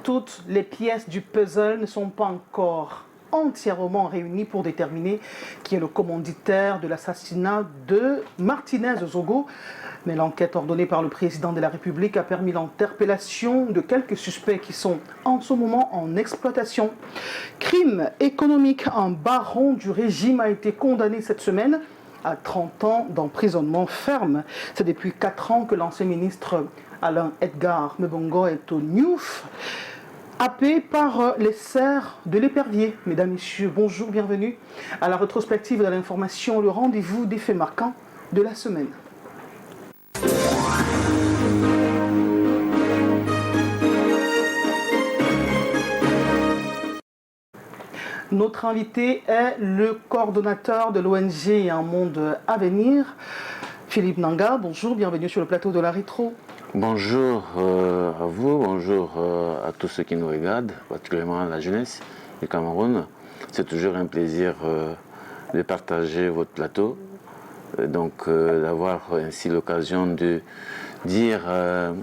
toutes les pièces du puzzle ne sont pas encore entièrement réunies pour déterminer qui est le commanditaire de l'assassinat de Martinez Zogo. Mais l'enquête ordonnée par le président de la République a permis l'interpellation de quelques suspects qui sont en ce moment en exploitation. Crime économique, un baron du régime a été condamné cette semaine à 30 ans d'emprisonnement ferme. C'est depuis 4 ans que l'ancien ministre Alain Edgar Mebongo est au Niouf, happé par les serres de l'épervier. Mesdames, Messieurs, bonjour, bienvenue à la rétrospective de l'information, le rendez-vous des faits marquants de la semaine. Notre invité est le coordonnateur de l'ONG Un Monde à Venir, Philippe Nanga. Bonjour, bienvenue sur le plateau de la Rétro. Bonjour à vous, bonjour à tous ceux qui nous regardent, particulièrement la jeunesse du Cameroun. C'est toujours un plaisir de partager votre plateau, d'avoir ainsi l'occasion de dire à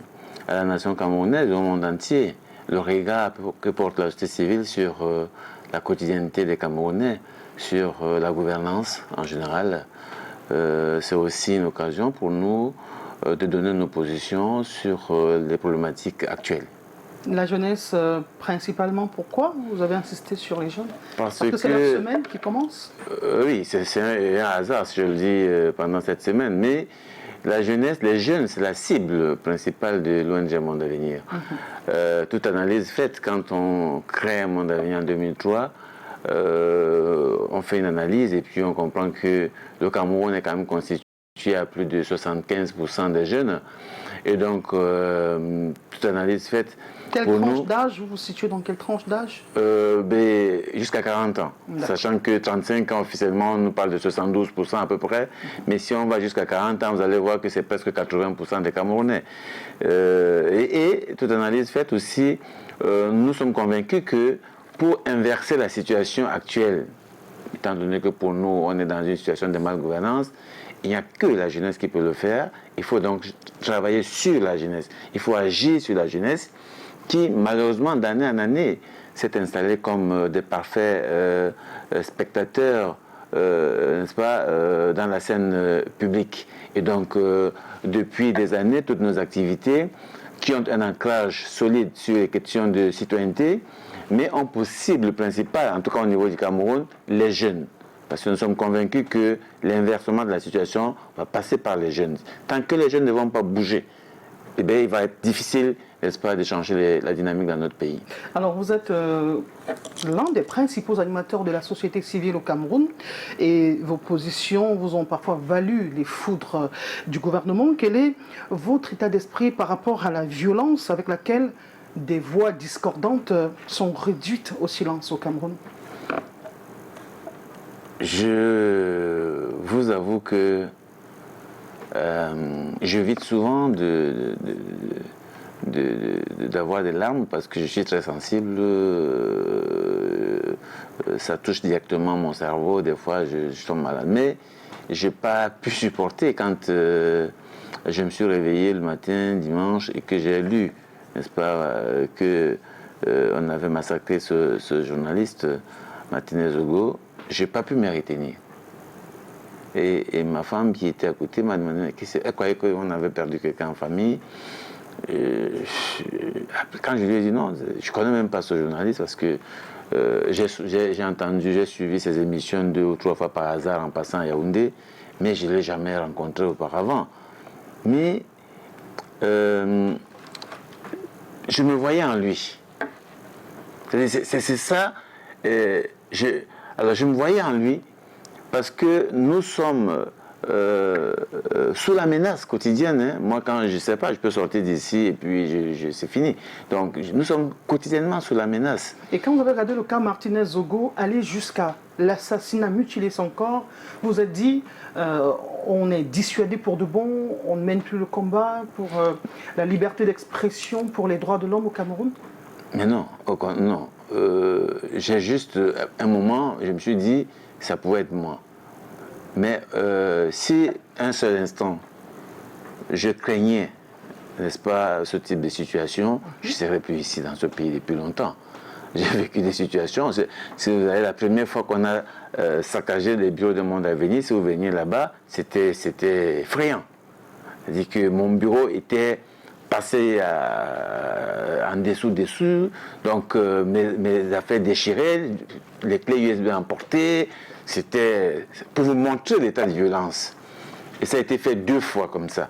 la nation camerounaise, au monde entier, le regard que porte la société civile sur la quotidienneté des Camerounais, sur la gouvernance en général. C'est aussi une occasion pour nous de donner nos positions sur les problématiques actuelles. La jeunesse, principalement, pourquoi vous avez insisté sur les jeunes? Parce que c'est la semaine qui commence. Oui, c'est un hasard, si je le dis, pendant cette semaine. Mais la jeunesse, les jeunes, c'est la cible principale de l'ONG Un Monde à Venir. Toute analyse faite quand on crée Un Monde à Venir en 2003, on fait une analyse et puis on comprend que le Cameroun est quand même constitué à plus de 75% des jeunes. Et donc, toute analyse faite. Quelle tranche d'âge? Vous vous situez dans quelle tranche d'âge? Jusqu'à 40 ans. Sachant que 35 ans, officiellement, on nous parle de 72% à peu près. Mais si on va jusqu'à 40 ans, vous allez voir que c'est presque 80% des Camerounais. Et toute analyse faite aussi, nous sommes convaincus que pour inverser la situation actuelle, étant donné que pour nous, on est dans une situation de malgouvernance, il n'y a que la jeunesse qui peut le faire. Il faut donc travailler sur la jeunesse. Il faut agir sur la jeunesse qui, malheureusement, d'année en année, s'est installée comme des parfaits spectateurs, n'est-ce pas, dans la scène publique. Et donc, depuis des années, toutes nos activités qui ont un ancrage solide sur les questions de citoyenneté, mais ont pour cible principale, en tout cas au niveau du Cameroun, les jeunes. Parce que nous sommes convaincus que l'inversement de la situation va passer par les jeunes. Tant que les jeunes ne vont pas bouger, eh bien, il va être difficile, n'est-ce pas, de changer la dynamique dans notre pays. Alors, vous êtes l'un des principaux animateurs de la société civile au Cameroun et vos positions vous ont parfois valu les foudres du gouvernement. Quel est votre état d'esprit par rapport à la violence avec laquelle des voix discordantes sont réduites au silence au Cameroun? Je vous avoue que j'évite souvent d'avoir des larmes parce que je suis très sensible. Ça touche directement mon cerveau. Des fois, je tombe malade. Mais je n'ai pas pu supporter quand je me suis réveillé le matin, dimanche, et que j'ai lu, n'est-ce pas, qu'on avait massacré ce journaliste, Martinez Zogo. Je n'ai pas pu me retenir. Et ma femme qui était à côté m'a demandé, elle croyait qu'on avait perdu quelqu'un en famille. Quand je lui ai dit non, je ne connais même pas ce journaliste parce que j'ai suivi ses émissions 2 ou 3 fois par hasard en passant à Yaoundé, mais je ne l'ai jamais rencontré auparavant. Mais je me voyais en lui. C'est ça. Alors je me voyais en lui parce que nous sommes sous la menace quotidienne. Hein. Moi, quand je ne sais pas, je peux sortir d'ici et puis c'est fini. Donc nous sommes quotidiennement sous la menace. Et quand vous avez regardé le cas Martinez Zogo aller jusqu'à l'assassinat, mutiler son corps, vous vous êtes dit on est dissuadé pour de bon, on ne mène plus le combat pour la liberté d'expression, pour les droits de l'homme au Cameroun? Mais non, non. J'ai juste un moment, je me suis dit, ça pouvait être moi. Mais si un seul instant, je craignais n'est-ce pas, ce type de situation, je ne serais plus ici dans ce pays depuis longtemps. J'ai vécu des situations, si vous avez la première fois qu'on a saccagé les bureaux de Monde Avenir, si vous veniez là-bas, c'était effrayant. C'est-à-dire que mon bureau était passé en dessous, donc mes affaires déchirées, les clés USB emportées, c'était pour vous montrer l'état de violence. Et ça a été fait 2 fois comme ça.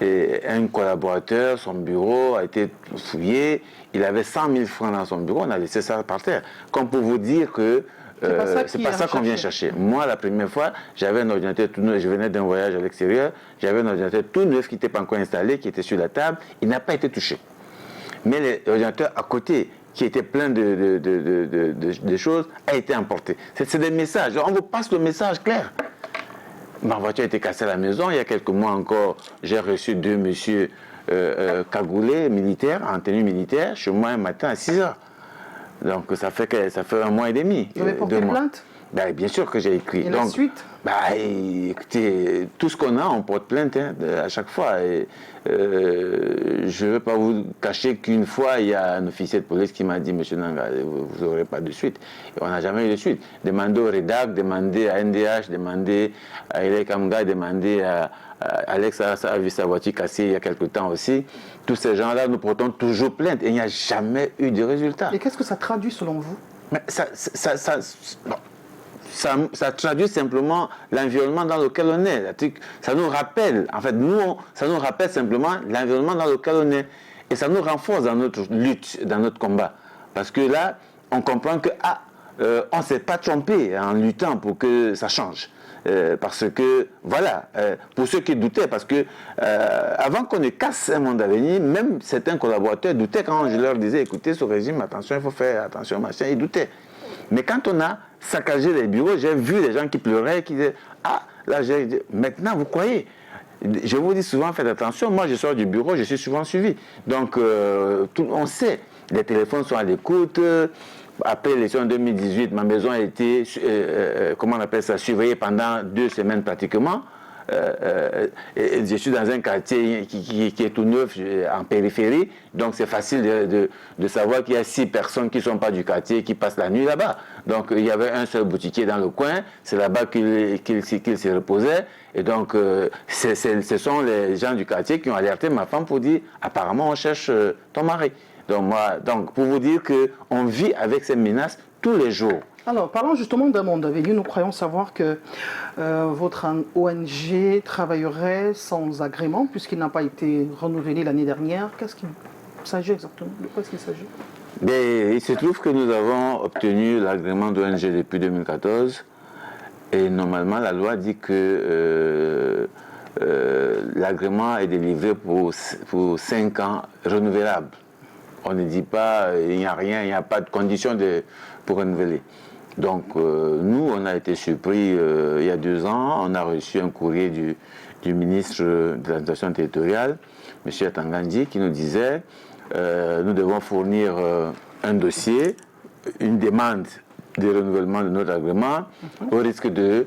Et un collaborateur, son bureau a été fouillé, il avait 100 000 francs dans son bureau, on a laissé ça par terre. Comme pour vous dire que c'est pas ça qu'on vient chercher. Moi, la première fois, j'avais un ordinateur tout neuf, je venais d'un voyage à l'extérieur, j'avais un ordinateur tout neuf qui n'était pas encore installé, qui était sur la table, il n'a pas été touché. Mais l'ordinateur à côté, qui était plein de choses, a été emporté. C'est des messages, on vous passe le message clair. Ma voiture a été cassée à la maison. Il y a quelques mois encore, j'ai reçu 2 messieurs cagoulés, militaires, en tenue militaire, chez moi un matin à 6 h. Donc ça fait 1 mois et demi. Vous avez porté plainte? Ben, bien sûr que j'ai écrit. Et la suite? Écoutez, tout ce qu'on a, on porte plainte à chaque fois. Et, je ne vais pas vous cacher qu'une fois, il y a un officier de police qui m'a dit, monsieur Nanga, vous n'aurez pas de suite. Et on n'a jamais eu de suite. Demandez au REDAC, demandez à NDH, demandez à Elek Amga, demandez à Alex a vu sa voiture cassée il y a quelque temps aussi. Tous ces gens-là, nous portons toujours plainte et il n'y a jamais eu de résultat. Et qu'est-ce que ça traduit selon vous? Mais ça traduit simplement l'environnement dans lequel on est. Ça nous rappelle, en fait, ça nous rappelle simplement l'environnement dans lequel on est. Et ça nous renforce dans notre lutte, dans notre combat. Parce que là, on comprend que, on ne s'est pas trompé en luttant pour que ça change. Parce que, voilà, pour ceux qui doutaient, parce que avant qu'on ne casse un Monde Avenir, même certains collaborateurs doutaient quand je leur disais, écoutez, ce régime, attention, il faut faire attention, machin, ils doutaient. Mais quand on a saccagé les bureaux, j'ai vu des gens qui pleuraient, qui disaient, là, j'ai dit, maintenant, vous croyez? Je vous dis souvent, faites attention, moi je sors du bureau, je suis souvent suivi. Donc, on sait, les téléphones sont à l'écoute. Après l'élection 2018, ma maison a été, comment on appelle ça, surveillée pendant 2 semaines pratiquement. Et je suis dans un quartier qui est tout neuf, en périphérie, donc c'est facile de savoir qu'il y a 6 personnes qui ne sont pas du quartier qui passent la nuit là-bas. Donc il y avait un seul boutiquier dans le coin, c'est là-bas qu'il se reposait. Et donc ce sont les gens du quartier qui ont alerté ma femme pour dire apparemment on cherche ton mari. Donc pour vous dire qu'on vit avec ces menaces tous les jours. Alors, parlons justement d'un Monde Avenir. Nous croyons savoir que votre ONG travaillerait sans agrément, puisqu'il n'a pas été renouvelé l'année dernière. Qu'est-ce qu'il s'agit exactement? De quoi est-ce qu'il s'agit? Il se trouve que nous avons obtenu l'agrément d'ONG depuis 2014. Et normalement, la loi dit que l'agrément est délivré pour 5 ans renouvelables. On ne dit pas, il n'y a rien, il n'y a pas de condition pour renouveler. Donc, nous, on a été surpris il y a 2 ans. On a reçu un courrier du ministre de l'administration territoriale, M. Tangandi, qui nous disait nous devons fournir un dossier, une demande de renouvellement de notre agrément, au risque de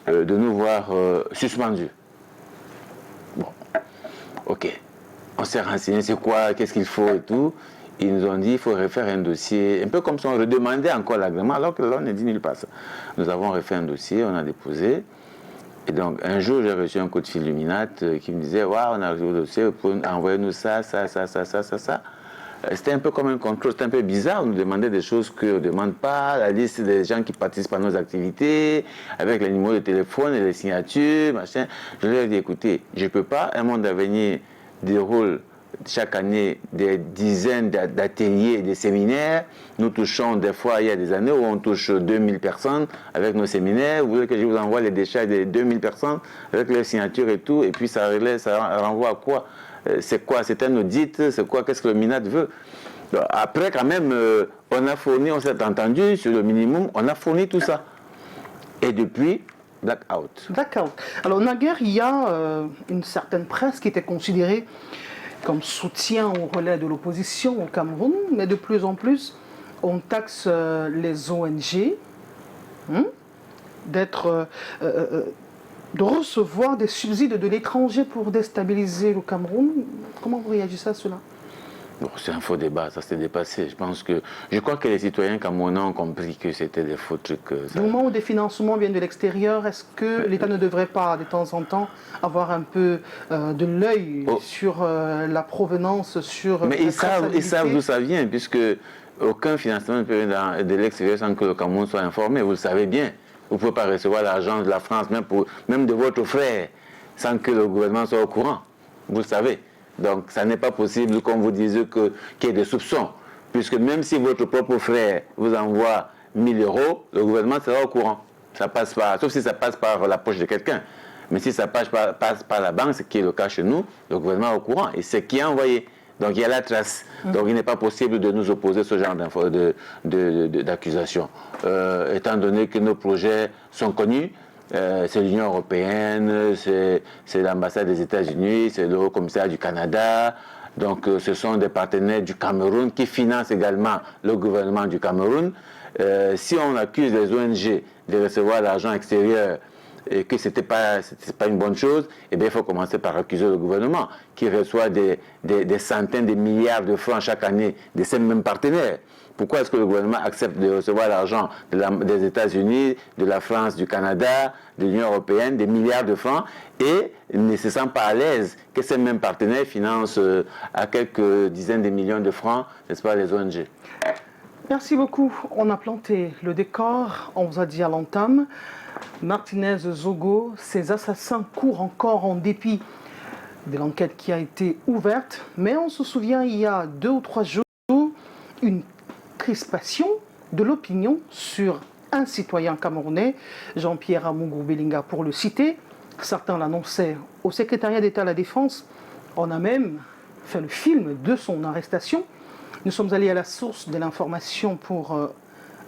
nous voir suspendus. Bon, ok. On s'est renseigné, c'est quoi, qu'est-ce qu'il faut et tout. Ils nous ont dit qu'il faut refaire un dossier, un peu comme si on redemandait encore l'agrément, alors que là, on ne dit nulle part ça. Nous avons refait un dossier, on a déposé. Et donc, un jour, j'ai reçu un coup de fil Luminat qui me disait, on a reçu le dossier, vous pouvez envoyer-nous ça. C'était un peu comme un contrôle, c'était un peu bizarre. On nous demandait des choses qu'on ne demande pas, la liste des gens qui participent à nos activités, avec les numéros de téléphone et les signatures, machin. Je leur ai dit, écoutez, je ne peux pas, un Monde Avenir déroule chaque année des dizaines d'ateliers et de séminaires. Nous touchons, des fois, il y a des années où on touche 2000 personnes avec nos séminaires. Vous voulez que je vous envoie les déchets des 2000 personnes avec leurs signatures et tout, et puis ça renvoie à quoi? C'est quoi? C'est un audit? C'est quoi? Qu'est-ce que le MINAT veut? Après, quand même, on s'est entendu sur le minimum, on a fourni tout ça. Et depuis, blackout. D'accord. Alors, naguère, il y a une certaine presse qui était considérée comme soutien au relais de l'opposition au Cameroun, mais de plus en plus, on taxe les ONG d'être de recevoir des subsides de l'étranger pour déstabiliser le Cameroun. Comment vous réagissez à cela? Bon, c'est un faux débat, ça s'est dépassé. Je crois que les citoyens camerounais ont compris que c'était des faux trucs. Du moment où des financements viennent de l'extérieur, est-ce que l'État ne devrait pas, de temps en temps, avoir un peu de l'œil sur la provenance, sur mais ils savent d'où ça vient, puisque aucun financement ne peut venir de l'extérieur sans que le Cameroun soit informé, vous le savez bien. Vous ne pouvez pas recevoir l'argent de la France, même de votre frère, sans que le gouvernement soit au courant. Vous le savez. Donc, ça n'est pas possible, comme vous disiez, qu'il y ait des soupçons. Puisque même si votre propre frère vous envoie 1000 euros, le gouvernement sera au courant. Ça passe pas, sauf si ça passe par la poche de quelqu'un. Mais si ça passe par la banque, ce qui est le cas chez nous, le gouvernement est au courant. Et c'est qui a envoyé. Donc, il y a la trace. Donc, il n'est pas possible de nous opposer à ce genre d'accusation. Étant donné que nos projets sont connus, c'est l'Union européenne, c'est l'ambassade des États-Unis, c'est le Haut-Commissaire du Canada. Donc, ce sont des partenaires du Cameroun qui financent également le gouvernement du Cameroun. Si on accuse les ONG de recevoir l'argent extérieur et que ce n'était pas une bonne chose, eh bien, il faut commencer par accuser le gouvernement qui reçoit des centaines de milliards de francs chaque année de ces mêmes partenaires. Pourquoi est-ce que le gouvernement accepte de recevoir l'argent des États-Unis, de la France, du Canada, de l'Union européenne, des milliards de francs, et ne se sent pas à l'aise que ces mêmes partenaires financent à quelques dizaines de millions de francs, n'est-ce pas, les ONG? Merci beaucoup. On a planté le décor, on vous a dit à l'entame. Martinez Zogo, ces assassins courent encore en dépit de l'enquête qui a été ouverte. Mais on se souvient, il y a 2 ou 3 jours, une crispation de l'opinion sur un citoyen camerounais, Jean-Pierre Amougou Belinga pour le citer. Certains l'annonçaient au secrétariat d'État à la Défense. On a même fait le film de son arrestation. Nous sommes allés à la source de l'information pour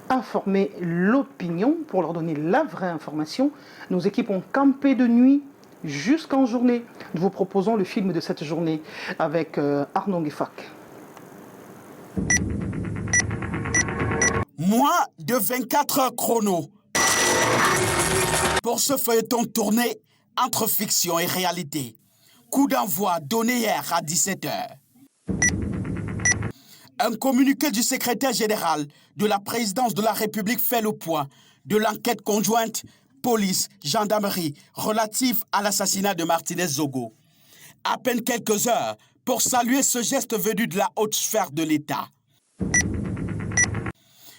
informer l'opinion, pour leur donner la vraie information. Nos équipes ont campé de nuit jusqu'en journée. Nous vous proposons le film de cette journée avec Arnaud Gueffak. Moins de 24 heures chrono pour ce feuilleton tourné entre fiction et réalité. Coup d'envoi donné hier à 17h. Un communiqué du secrétaire général de la présidence de la République fait le point de l'enquête conjointe police-gendarmerie relative à l'assassinat de Martinez Zogo. À peine quelques heures pour saluer ce geste venu de la haute sphère de l'État.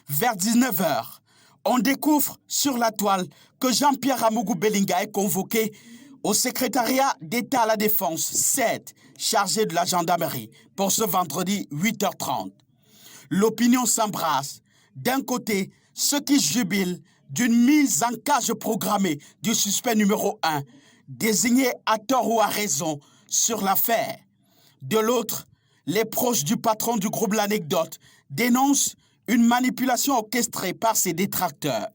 Vers 19h, on découvre sur la toile que Jean-Pierre Amougou Belinga est convoqué au secrétariat d'État à la Défense 7, chargé de la gendarmerie, pour ce vendredi 8h30. L'opinion s'embrasse. D'un côté, ceux qui jubilent d'une mise en cage programmée du suspect numéro 1, désigné à tort ou à raison sur l'affaire. De l'autre, les proches du patron du groupe L'Anecdote dénoncent une manipulation orchestrée par ses détracteurs.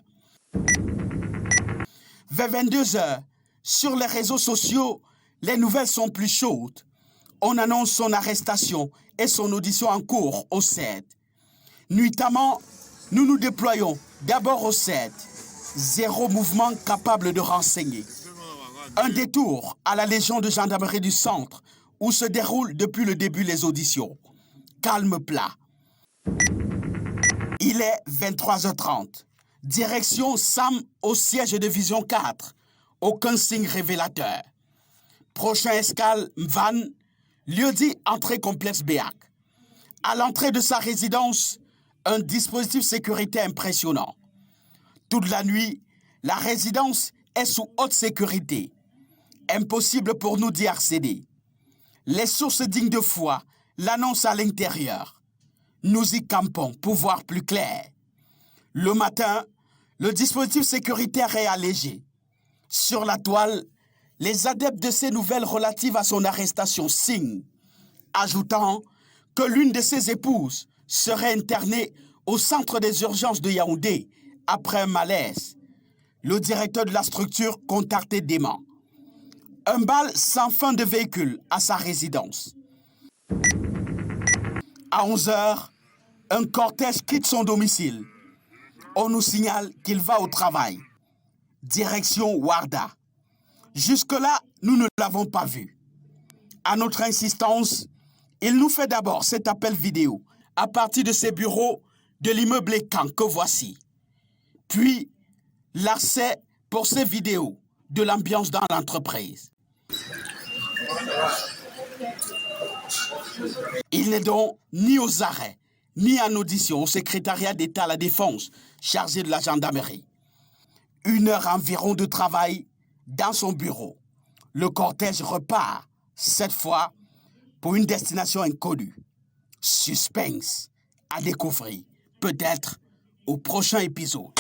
Vers 22h, sur les réseaux sociaux, les nouvelles sont plus chaudes. On annonce son arrestation et son audition en cours au CED. Nuitamment, nous nous déployons d'abord au CED. 0 mouvement capable de renseigner. Un détour à la Légion de gendarmerie du centre où se déroulent depuis le début les auditions. Calme plat. Il est 23h30. Direction Sam au siège de Vision 4. Aucun signe révélateur. Prochain escale Mvan, lieu-dit entrée complexe Béac. À l'entrée de sa résidence, un dispositif sécuritaire impressionnant. Toute la nuit, la résidence est sous haute sécurité. Impossible pour nous d'y accéder. Les sources dignes de foi l'annoncent à l'intérieur. Nous y campons pour voir plus clair. Le matin, le dispositif sécuritaire est allégé. Sur la toile, les adeptes de ces nouvelles relatives à son arrestation signent, ajoutant que l'une de ses épouses serait internée au centre des urgences de Yaoundé après un malaise. Le directeur de la structure contacté dément. Un bal sans fin de véhicule à sa résidence. À 11h, un cortège quitte son domicile. On nous signale qu'il va au travail. Direction Ouarda. Jusque-là, nous ne l'avons pas vu. À notre insistance, il nous fait d'abord cet appel vidéo à partir de ses bureaux de l'immeuble Camp que voici. Puis, l'accès pour ces vidéos de l'ambiance dans l'entreprise. Il n'est donc ni aux arrêts, ni en audition au secrétariat d'État à la Défense, chargé de la gendarmerie. 1 heure environ de travail dans son bureau. Le cortège repart, cette fois, pour une destination inconnue. Suspense à découvrir, peut-être au prochain épisode.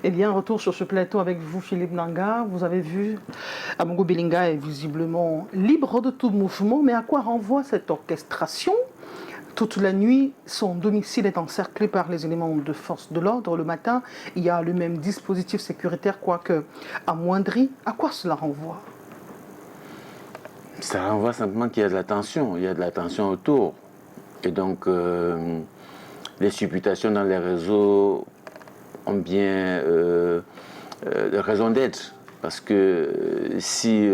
Eh bien, retour sur ce plateau avec vous, Philippe Nanga. Vous avez vu, Amongo Belinga est visiblement libre de tout mouvement, mais à quoi renvoie cette orchestration? Toute la nuit, son domicile est encerclé par les éléments de force de l'ordre. Le matin, il y a le même dispositif sécuritaire, quoique amoindri. À quoi cela renvoie? Ça renvoie simplement qu'il y a de la tension. Il y a de la tension autour. Et donc, les supputations dans les réseaux ont bien raison d'être. Parce que si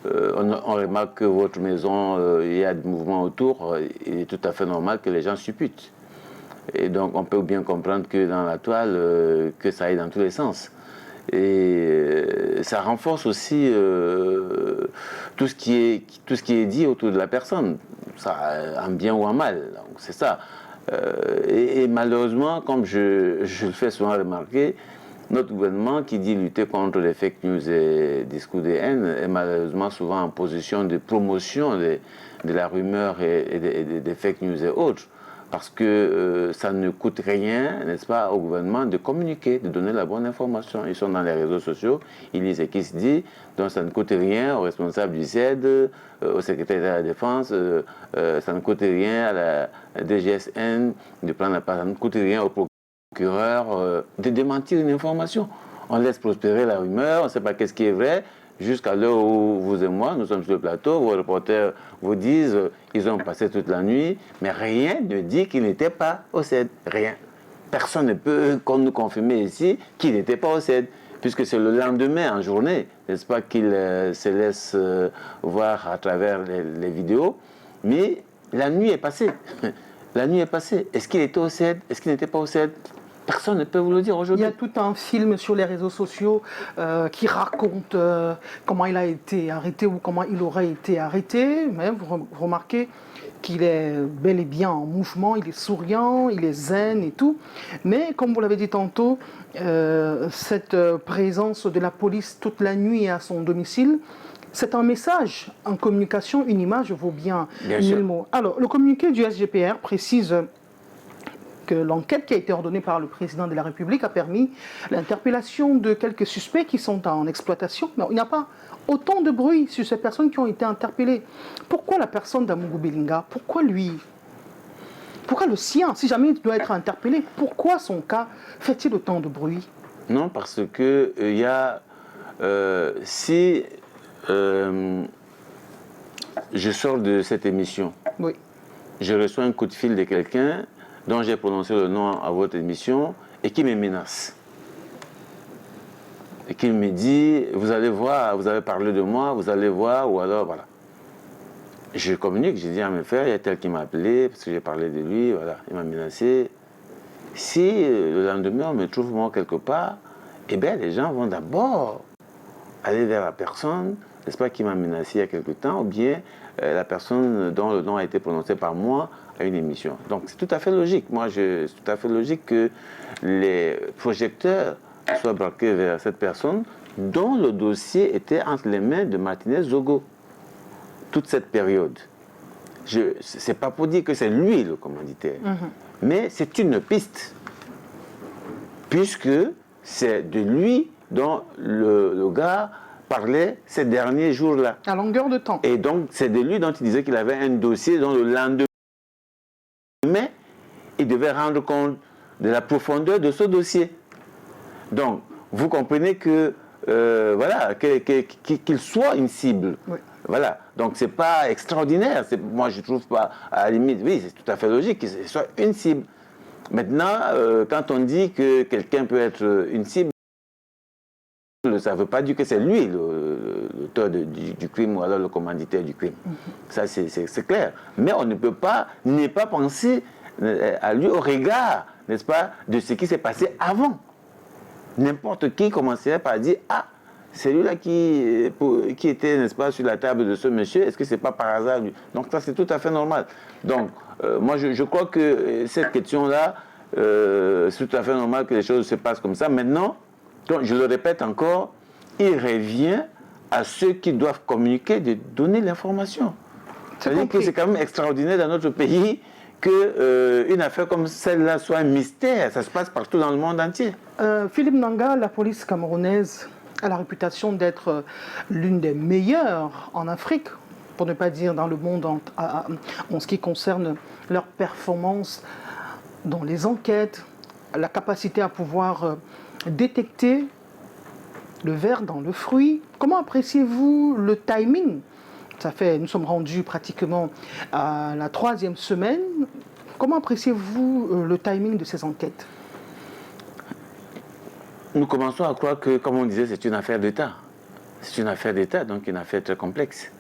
on remarque que votre maison, il y a des mouvements autour, il est tout à fait normal que les gens supputent. Et donc, on peut bien comprendre que dans la toile, que ça aille dans tous les sens. Et ça renforce aussi tout ce qui est dit autour de la personne, ça, en bien ou en mal. Donc, c'est ça. Et malheureusement, comme je le fais souvent remarquer, notre gouvernement qui dit lutter contre les fake news et discours de haine est malheureusement souvent en position de promotion de la rumeur et des fake news et autres. Parce que ça ne coûte rien, n'est-ce pas, au gouvernement de communiquer, de donner la bonne information. Ils sont dans les réseaux sociaux, ils lisent ce qui se dit, donc ça ne coûte rien aux responsables du CED, au secrétaire de la Défense, ça ne coûte rien à la DGSN de prendre la part, ça ne coûte rien au procureur de démentir une information. On laisse prospérer la rumeur, on ne sait pas qu'est-ce qui est vrai, jusqu'à l'heure où vous et moi, nous sommes sur le plateau, vos reporters vous disent ils ont passé toute la nuit, mais rien ne dit qu'il n'était pas au CED. Rien. Personne ne peut nous confirmer ici qu'il n'était pas au CED, puisque c'est le lendemain en journée, n'est-ce pas, qu'il se laisse voir à travers les vidéos. Mais la nuit est passée. La nuit est passée. Est-ce qu'il était au CED? Est-ce qu'il n'était pas au CED? Personne ne peut vous le dire aujourd'hui. Il y a tout un film sur les réseaux sociaux qui raconte comment il a été arrêté ou comment il aurait été arrêté. Mais vous remarquez qu'il est bel et bien en mouvement, il est souriant, il est zen et tout. Mais comme vous l'avez dit tantôt, cette présence de la police toute la nuit à son domicile, c'est un message. En communication, une image vaut bien 1000 mots. Alors, le communiqué du SGPR précise que l'enquête qui a été ordonnée par le président de la République a permis l'interpellation de quelques suspects qui sont en exploitation. Mais il n'y a pas autant de bruit sur ces personnes qui ont été interpellées. Pourquoi la personne d'Amongo Belinga? Pourquoi lui? Pourquoi le sien? Si jamais il doit être interpellé, pourquoi son cas fait-il autant de bruit? Non, parce que il y a... si je sors de cette émission, oui, je reçois un coup de fil de quelqu'un dont j'ai prononcé le nom à votre émission et qui me menace. Et qui me dit, vous allez voir, vous avez parlé de moi, vous allez voir, ou alors voilà. Je communique, je dis à mes frères, il y a tel qui m'a appelé, parce que j'ai parlé de lui, voilà, il m'a menacé. Si le lendemain on me trouve mort quelque part, eh bien les gens vont d'abord aller vers la personne, n'est-ce pas, qui m'a menacé il y a quelque temps, ou bien la personne dont le nom a été prononcé par moi à une émission. Donc c'est tout à fait logique. C'est tout à fait logique que les projecteurs soient braqués vers cette personne dont le dossier était entre les mains de Martinez Zogo. Toute cette période. C'est pas pour dire que c'est lui le commanditaire, mais c'est une piste, puisque c'est de lui dont le gars parlait ces derniers jours-là. À longueur de temps. Et donc, c'est de lui dont il disait qu'il avait un dossier dont le lendemain, il devait rendre compte de la profondeur de ce dossier. Donc, vous comprenez que, voilà, qu'il soit une cible. Oui. Voilà. Donc, ce n'est pas extraordinaire. Moi, je ne trouve pas, à la limite, oui, c'est tout à fait logique que ce soit une cible. Maintenant, quand on dit que quelqu'un peut être une cible, ça ne veut pas dire que c'est lui l'auteur du crime ou alors le commanditaire du crime. Ça, c'est clair. Mais on ne peut pas ne pas penser à lui au regard, n'est-ce pas, de ce qui s'est passé avant. N'importe qui commencerait par dire « Ah, c'est lui-là qui était, n'est-ce pas, sur la table de ce monsieur, est-ce que ce n'est pas par hasard lui ?» Donc ça, c'est tout à fait normal. Donc, moi, je crois que cette question-là, c'est tout à fait normal que les choses se passent comme ça. Maintenant, je le répète encore, il revient à ceux qui doivent communiquer de donner l'information. C'est-à-dire que c'est quand même extraordinaire dans notre pays qu'une affaire comme celle-là soit un mystère. Ça se passe partout dans le monde entier. Philippe Nanga, la police camerounaise a la réputation d'être l'une des meilleures en Afrique, pour ne pas dire dans le monde en ce qui concerne leur performance dans les enquêtes, la capacité à pouvoir détecter le ver dans le fruit. Comment appréciez-vous le timing ? Nous sommes rendus pratiquement à la 3e semaine. Comment appréciez-vous le timing de ces enquêtes ? Nous commençons à croire que, comme on disait, c'est une affaire d'État. C'est une affaire d'État, donc une affaire très complexe.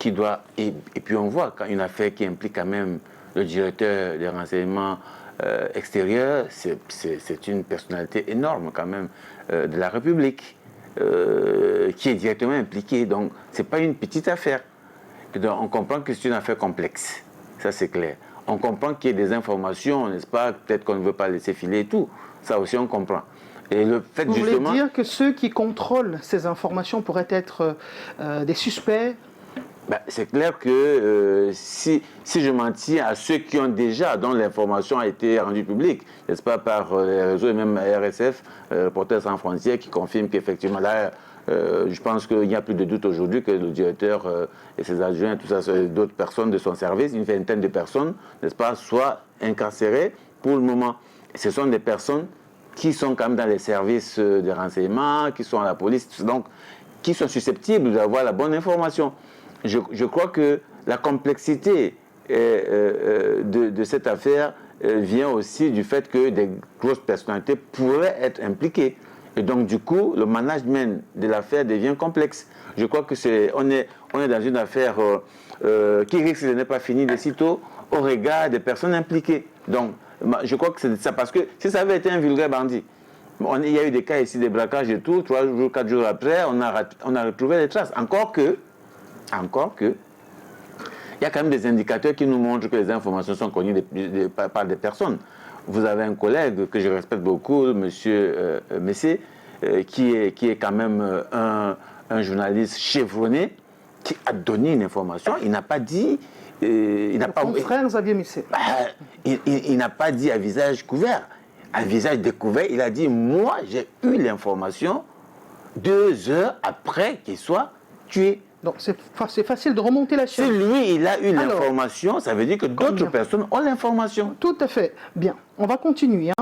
Et puis on voit quand une affaire qui implique quand même le directeur des renseignements extérieurs, c'est une personnalité énorme quand même de la République qui est directement impliquée. Donc ce n'est pas une petite affaire. Donc, on comprend que c'est une affaire complexe. Ça c'est clair. On comprend qu'il y ait des informations, n'est-ce pas? Peut-être qu'on ne veut pas laisser filer et tout. Ça aussi on comprend. Et le fait Vous justement... voulez dire que ceux qui contrôlent ces informations pourraient être des suspects? C'est clair que si je m'en tiens à ceux qui ont déjà, dont l'information a été rendue publique, n'est-ce pas, par les réseaux et même RSF, Reporters sans frontières, qui confirme qu'effectivement, là, je pense qu'il n'y a plus de doute aujourd'hui que le directeur et ses adjoints, tout ça, d'autres personnes de son service, une vingtaine de personnes, n'est-ce pas, soient incarcérées pour le moment. Ce sont des personnes qui sont quand même dans les services de renseignement, qui sont à la police, donc qui sont susceptibles d'avoir la bonne information. Je crois que la complexité de cette affaire vient aussi du fait que des grosses personnalités pourraient être impliquées. Et donc, du coup, le management de l'affaire devient complexe. Je crois que on est dans une affaire qui risque de ne pas finir de sitôt au regard des personnes impliquées. Donc, je crois que c'est ça, parce que si ça avait été un vulgaire bandit, il y a eu des cas ici, des braquages et tout, 3 jours, 4 jours après, on a retrouvé les traces. Encore que, il y a quand même des indicateurs qui nous montrent que les informations sont connues par des personnes. Vous avez un collègue que je respecte beaucoup, M. Messé, qui est quand même un journaliste chevronné, qui a donné une information. Il n'a pas dit... Mon frère Xavier Messé. Il n'a pas dit à visage couvert. À visage découvert, il a dit, moi, j'ai eu l'information 2 heures après qu'il soit tué. Donc c'est facile de remonter la chaîne. Si lui, il a eu l'information, ça veut dire que d'autres personnes ont l'information. Tout à fait. Bien, on va continuer.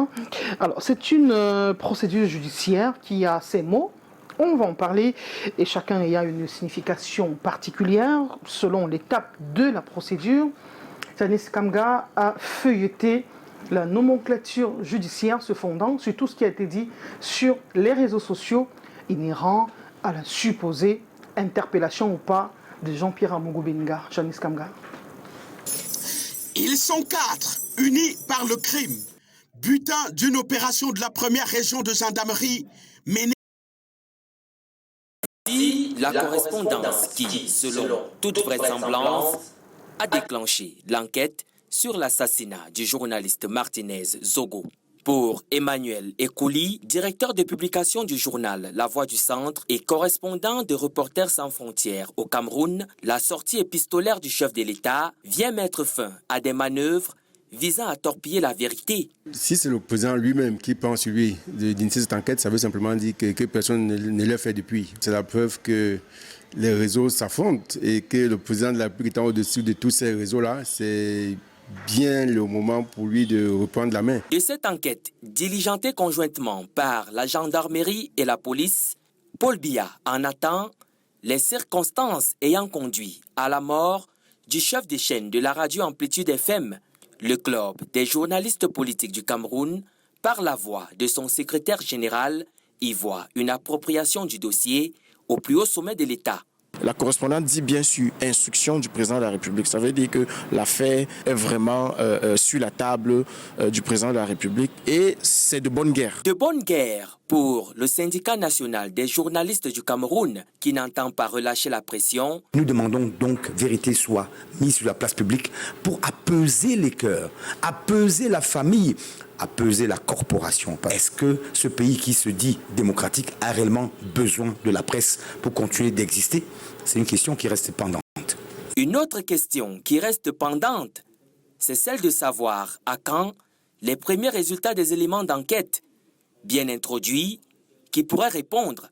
Alors, c'est une procédure judiciaire qui a ses mots. On va en parler et chacun y a une signification particulière selon l'étape de la procédure. Janice Kamga a feuilleté la nomenclature judiciaire se fondant sur tout ce qui a été dit sur les réseaux sociaux inhérents à la supposée interpellation ou pas de Jean-Pierre Amougou Benga. Janice Kamga. Ils sont 4, unis par le crime, butin d'une opération de la première région de gendarmerie menée. La correspondance qui, selon toute vraisemblance, a déclenché l'enquête sur l'assassinat du journaliste martinez Zogo. Pour Emmanuel Ekouli, directeur de publication du journal La Voix du Centre et correspondant de Reporters sans frontières au Cameroun, la sortie épistolaire du chef de l'État vient mettre fin à des manœuvres visant à torpiller la vérité. Si c'est le président lui-même qui pense, lui, d'initier cette enquête, ça veut simplement dire que personne ne l'a fait depuis. C'est la preuve que les réseaux s'affrontent et que le président de la République étant au-dessus de tous ces réseaux-là, c'est bien le moment pour lui de reprendre la main. De cette enquête, diligentée conjointement par la gendarmerie et la police, Paul Biya en attend les circonstances ayant conduit à la mort du chef de chaîne de la radio Amplitude FM, le club des journalistes politiques du Cameroun, par la voix de son secrétaire général, y voit une appropriation du dossier au plus haut sommet de l'État. La correspondante dit bien sûr instruction du président de la République. Ça veut dire que l'affaire est vraiment sur la table du président de la République et c'est de bonne guerre. De bonne guerre pour le syndicat national des journalistes du Cameroun qui n'entend pas relâcher la pression. Nous demandons donc vérité soit mise sur la place publique pour apaiser les cœurs, apaiser la famille, apaiser la corporation. Est-ce que ce pays qui se dit démocratique a réellement besoin de la presse pour continuer d'exister? C'est une question qui reste pendante. Une autre question qui reste pendante, c'est celle de savoir à quand les premiers résultats des éléments d'enquête bien introduits qui pourraient répondre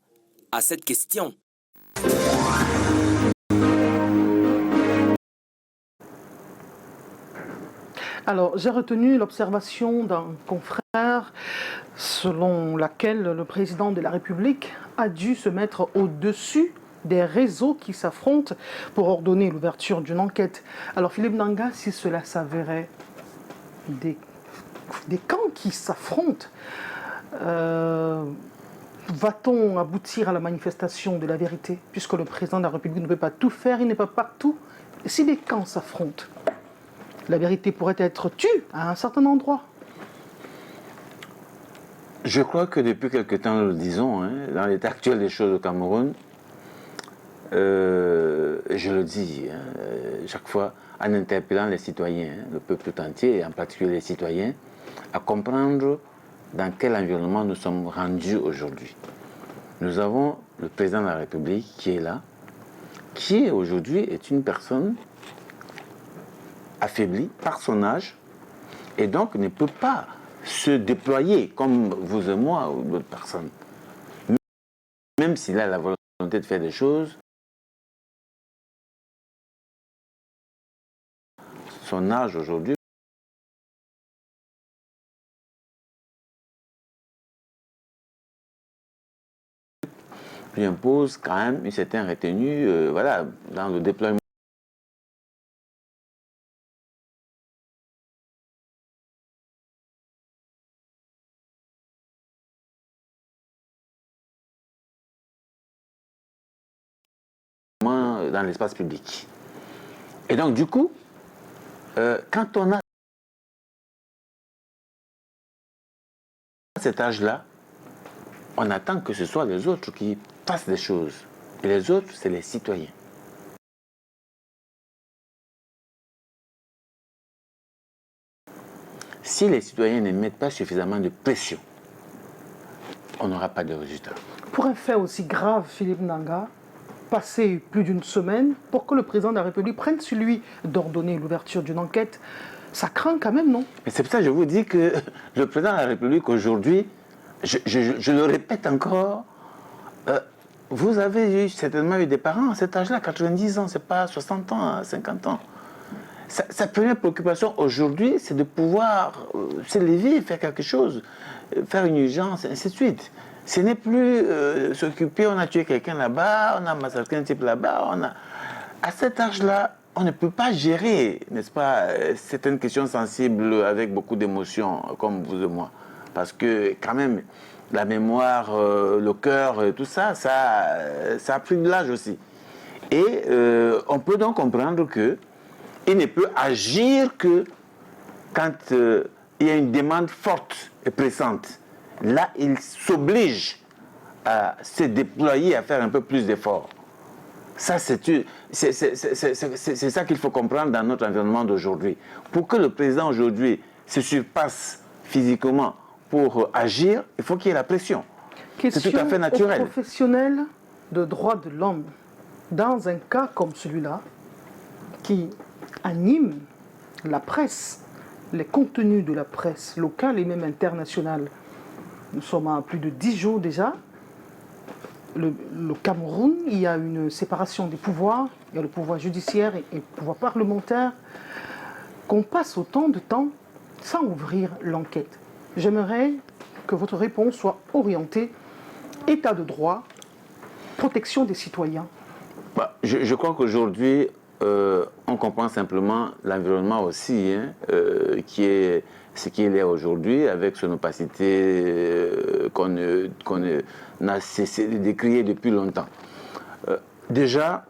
à cette question. Alors, j'ai retenu l'observation d'un confrère selon laquelle le président de la République a dû se mettre au-dessus des réseaux qui s'affrontent pour ordonner l'ouverture d'une enquête. Alors, Philippe Nanga, si cela s'avérait des camps qui s'affrontent, va-t-on aboutir à la manifestation de la vérité? Puisque le président de la République ne peut pas tout faire, il n'est pas partout. Et si des camps s'affrontent, la vérité pourrait être tue à un certain endroit. Je crois que depuis quelque temps, nous le disons, dans l'état actuel des choses au Cameroun, je le dis chaque fois en interpellant les citoyens, le peuple tout entier, et en particulier les citoyens, à comprendre dans quel environnement nous sommes rendus aujourd'hui. Nous avons le président de la République qui est là, qui aujourd'hui est une personne affaibli par son âge et donc ne peut pas se déployer comme vous et moi ou d'autres personnes. Même s'il a la volonté de faire des choses, son âge aujourd'hui lui impose quand même une certaine retenue voilà, dans le déploiement. Dans l'espace public. Et donc, du coup, quand on a cet âge-là, on attend que ce soit les autres qui fassent des choses. Et les autres, c'est les citoyens. Si les citoyens ne mettent pas suffisamment de pression, on n'aura pas de résultat. Pour un fait aussi grave, Philippe Nanga, passer plus d'une semaine pour que le président de la République prenne sur lui d'ordonner l'ouverture d'une enquête, ça craint quand même, non? Et c'est pour ça que je vous dis que le président de la République aujourd'hui, je le répète encore, vous avez certainement eu des parents à cet âge-là, 90 ans, c'est pas 60 ans, 50 ans. Sa première préoccupation aujourd'hui, c'est de pouvoir s'élever, faire quelque chose, faire une urgence, ainsi de suite. Ce n'est plus s'occuper, on a tué quelqu'un là-bas, on a massacré un type là-bas. À cet âge-là, on ne peut pas gérer, n'est-ce pas, certaines questions sensibles avec beaucoup d'émotions, comme vous et moi. Parce que quand même, la mémoire, le cœur, tout ça, ça a pris de l'âge aussi. Et on peut donc comprendre qu'il ne peut agir que quand il y a une demande forte et pressante. Là, il s'oblige à se déployer, à faire un peu plus d'efforts. Ça, c'est ça qu'il faut comprendre dans notre environnement d'aujourd'hui. Pour que le président aujourd'hui se surpasse physiquement pour agir, il faut qu'il y ait la pression. C'est tout à fait naturel. Aux professionnels de droits de l'homme, dans un cas comme celui-là, qui anime la presse, les contenus de la presse locale et même internationale, nous sommes à plus de 10 jours déjà. Le Cameroun, il y a une séparation des pouvoirs. Il y a le pouvoir judiciaire et le pouvoir parlementaire. Qu'on passe autant de temps sans ouvrir l'enquête. J'aimerais que votre réponse soit orientée état de droit, protection des citoyens. Je crois qu'aujourd'hui, on comprend simplement l'environnement aussi, qui est ce qu'il est aujourd'hui, avec son opacité qu'on a cessé de décrier depuis longtemps. Déjà,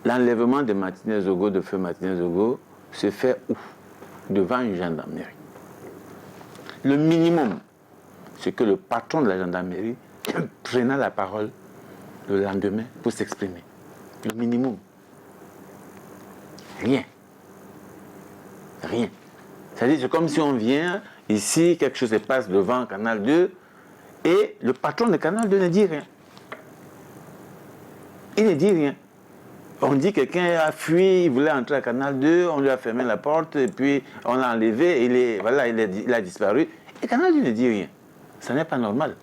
l'enlèvement de Martinez Zogo, de feu Martinez Zogo, se fait où? Devant une gendarmerie. Le minimum, c'est que le patron de la gendarmerie prenne la parole le lendemain pour s'exprimer. Le minimum. Rien. Rien. C'est-à-dire, c'est comme si on vient ici, quelque chose se passe devant Canal 2 et le patron de Canal 2 ne dit rien. Il ne dit rien. On dit que quelqu'un a fui, il voulait entrer à Canal 2, on lui a fermé la porte et puis on l'a enlevé, il a disparu. Et Canal 2 ne dit rien. Ça n'est pas normal.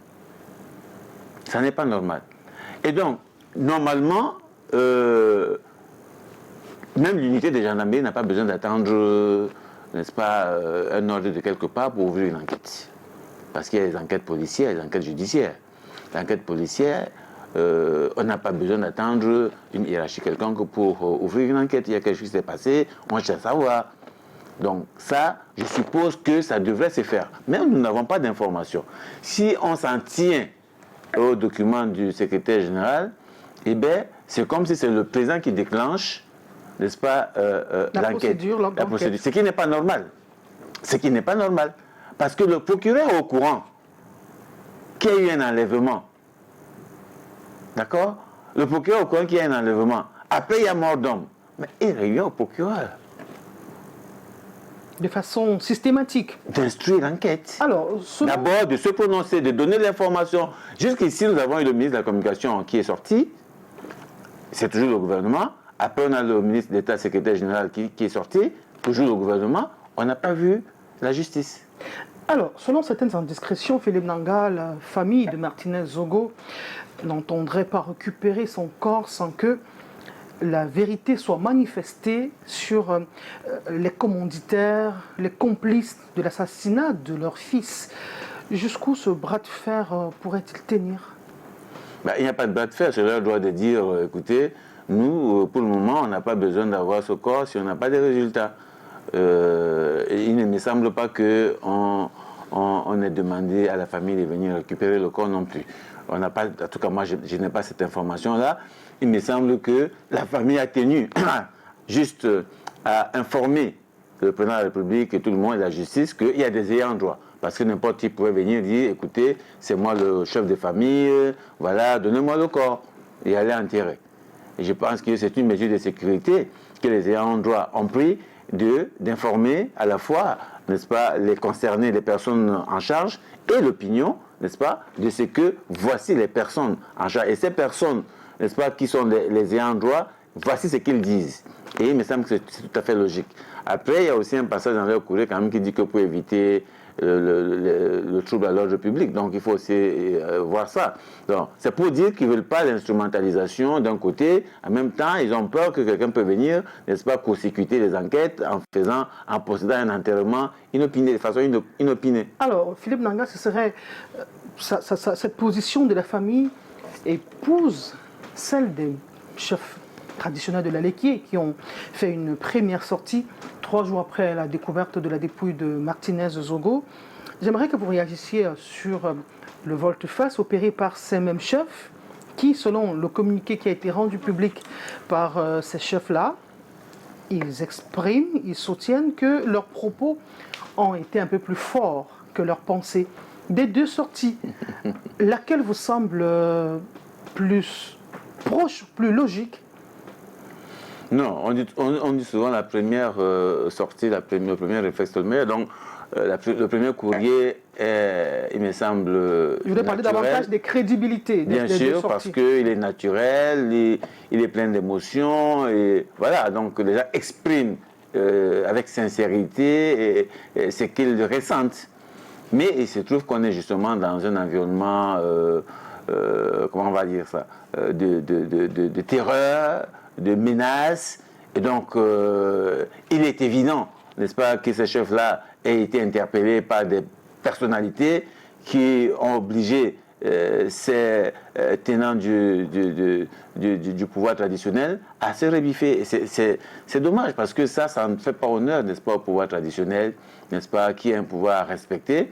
Ça n'est pas normal. Et donc, normalement, même l'unité de gendarmerie n'a pas besoin d'attendre, n'est-ce pas, un ordre de quelque part pour ouvrir une enquête. Parce qu'il y a des enquêtes policières et des enquêtes judiciaires. L'enquête policière, on n'a pas besoin d'attendre une hiérarchie quelconque pour ouvrir une enquête. Il y a quelque chose qui s'est passé, on cherche à savoir. Donc ça, je suppose que ça devrait se faire. Mais nous n'avons pas d'informations. Si on s'en tient au document du secrétaire général, eh bien, c'est comme si c'est le président qui déclenche, n'est-ce pas, l'enquête. La procédure. Ce qui n'est pas normal. Ce qui n'est pas normal. Parce que le procureur est au courant qu'il y a eu un enlèvement. D'accord? Le procureur est au courant qu'il y a un enlèvement. Après, il y a mort d'homme. Mais il revient au procureur. De façon systématique. D'instruire l'enquête. Alors, d'abord, de se prononcer, de donner l'information. Jusqu'ici, nous avons eu le ministre de la Communication qui est sorti. C'est toujours le gouvernement. Après, on a le ministre d'État, secrétaire général qui est sorti. Toujours le gouvernement. On n'a pas vu la justice. Alors, selon certaines indiscrétions, Philippe Nanga, la famille de Martinez Zogo n'entendrait pas récupérer son corps sans que la vérité soit manifestée sur les commanditaires, les complices de l'assassinat de leur fils. Jusqu'où ce bras de fer pourrait-il tenir? Il n'y a pas de bras de fer. C'est leur droit de dire, écoutez, nous, pour le moment, on n'a pas besoin d'avoir ce corps si on n'a pas de résultats. Il ne me semble pas qu'on ait demandé à la famille de venir récupérer le corps non plus. On n'a pas, en tout cas, moi, je n'ai pas cette information-là. Il me semble que la famille a tenu juste à informer le président de la République et tout le monde et la justice qu'il y a des ayants droit. Parce que n'importe qui pourrait venir dire, écoutez, c'est moi le chef de famille, voilà, donnez-moi le corps et allez enterrer. Et je pense que c'est une mesure de sécurité que les ayants droit ont pris d'informer à la fois, n'est-ce pas, les concernés, les personnes en charge et l'opinion, n'est-ce pas, de ce que voici les personnes en charge. Et ces personnes, n'est-ce pas, qui sont les ayants droit, voici ce qu'ils disent. Et il me semble que c'est tout à fait logique. Après, il y a aussi un passage dans leur courrier quand même qui dit que pour éviter le trouble à l'ordre public. Donc il faut aussi voir ça. C'est pour dire qu'ils ne veulent pas l'instrumentalisation d'un côté. En même temps, ils ont peur que quelqu'un peut venir, n'est-ce pas, court-circuiter les enquêtes en procédant à un enterrement inopiné, de façon inopinée. Alors, Philippe Nanga, ce serait cette position de la famille épouse celle des chefs traditionnels de l'Alequier qui ont fait une première sortie 3 jours après la découverte de la dépouille de Martinez Zogo. J'aimerais que vous réagissiez sur le volte-face opéré par ces mêmes chefs qui, selon le communiqué qui a été rendu public par ces chefs-là, ils expriment, ils soutiennent que leurs propos ont été un peu plus forts que leurs pensées. Des deux sorties, laquelle vous semble plus proche, plus logique? Non, on dit souvent la première sortie, le premier réflexe sommaire. Donc, le premier courrier est, il me semble, je voulais parler davantage des crédibilités. Bien sûr, parce qu'il est naturel, il est plein d'émotions. Et voilà, donc les gens expriment avec sincérité ce qu'ils ressentent. Mais il se trouve qu'on est justement dans un environnement, comment on va dire ça, de terreur, de menaces. Et donc, il est évident, n'est-ce pas, que ces chefs-là aient été interpellés par des personnalités qui ont obligé ces tenants du pouvoir traditionnel à se rebiffer. C'est dommage parce que ça ne fait pas honneur, n'est-ce pas, au pouvoir traditionnel, n'est-ce pas, qui est un pouvoir à respecter,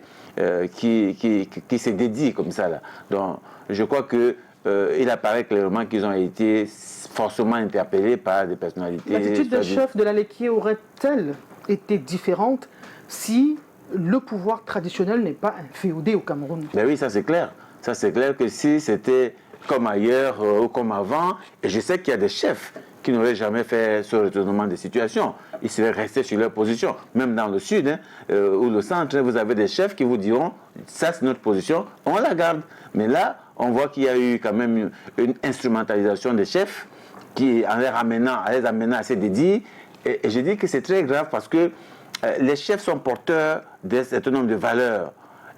qui se dédie comme ça, là. Donc, je crois que il apparaît clairement qu'ils ont été forcément interpellés par des personnalités. L'attitude des chefs de l'Aleké aurait-elle été différente si le pouvoir traditionnel n'est pas inféodé au Cameroun? Ben oui, ça c'est clair. Ça c'est clair que si c'était comme ailleurs ou comme avant, et je sais qu'il y a des chefs qui n'auraient jamais fait ce retournement de situation. Ils seraient restés sur leur position. Même dans le sud ou le centre, vous avez des chefs qui vous diront ça c'est notre position, on la garde. Mais là, on voit qu'il y a eu quand même une instrumentalisation des chefs qui, en les amenant à se dédier. Et je dis que c'est très grave parce que les chefs sont porteurs d'un certain nombre de valeurs.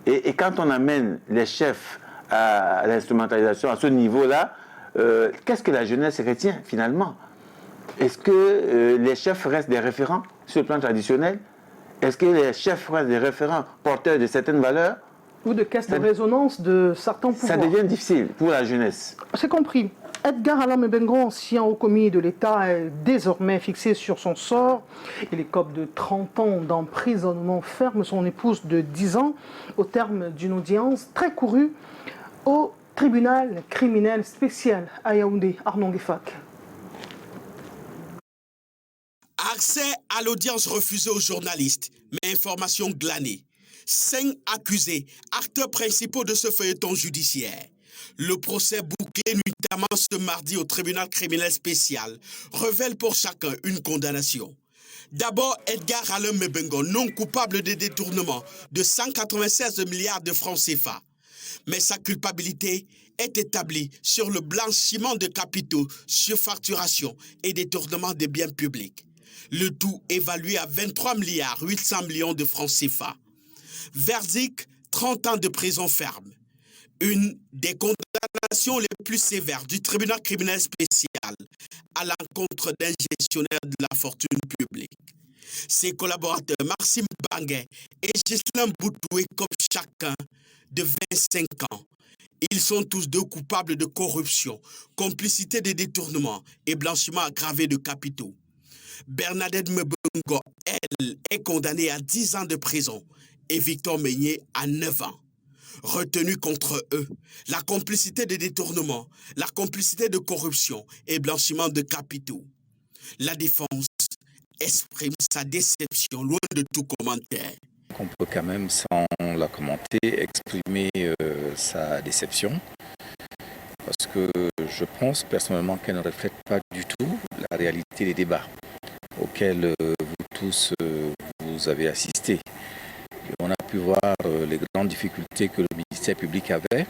Et quand on amène les chefs à l'instrumentalisation à ce niveau-là, qu'est-ce que la jeunesse retient finalement? Est-ce que les chefs restent des référents sur le plan traditionnel? Est-ce que les chefs restent des référents porteurs de certaines valeurs? Ou de caisse de résonance de certains pouvoirs? Ça devient difficile pour la jeunesse. C'est compris. Edgar Alam Bengo, ancien haut commis de l'État, est désormais fixé sur son sort. Il écope de 30 ans d'emprisonnement ferme, son épouse de 10 ans, au terme d'une audience très courue au tribunal criminel spécial à Yaoundé. Arnaud Guefak. Accès à l'audience refusée aux journalistes, mais information glanée. 5 accusés, acteurs principaux de ce feuilleton judiciaire. Le procès bouclé nuitamment ce mardi au tribunal criminel spécial révèle pour chacun une condamnation. D'abord, Edgar Alam Bengo, non coupable de détournement de 196 milliards de francs CFA. Mais sa culpabilité est établie sur le blanchiment de capitaux, surfacturation et détournement des biens publics. Le tout évalué à 23 milliards 800 millions de francs CFA. Verdict, 30 ans de prison ferme. Une des condamnations les plus sévères du tribunal criminel spécial à l'encontre d'un gestionnaire de la fortune publique. Ses collaborateurs Maxime Banguet et Ghislain Boutoué comme chacun de 25 ans. Ils sont tous deux coupables de corruption, complicité de détournement et blanchiment aggravé de capitaux. Bernadette Mbongo, elle, est condamnée à 10 ans de prison et Victor Meignet à 9 ans. Retenus contre eux, la complicité de détournement, la complicité de corruption et blanchiment de capitaux. La défense exprime sa déception loin de tout commentaire. On peut quand même, sans la commenter, exprimer sa déception. Parce que je pense personnellement qu'elle ne reflète pas du tout la réalité des débats auxquels vous tous vous avez assisté. Et on a pu voir les grandes difficultés que le ministère public avait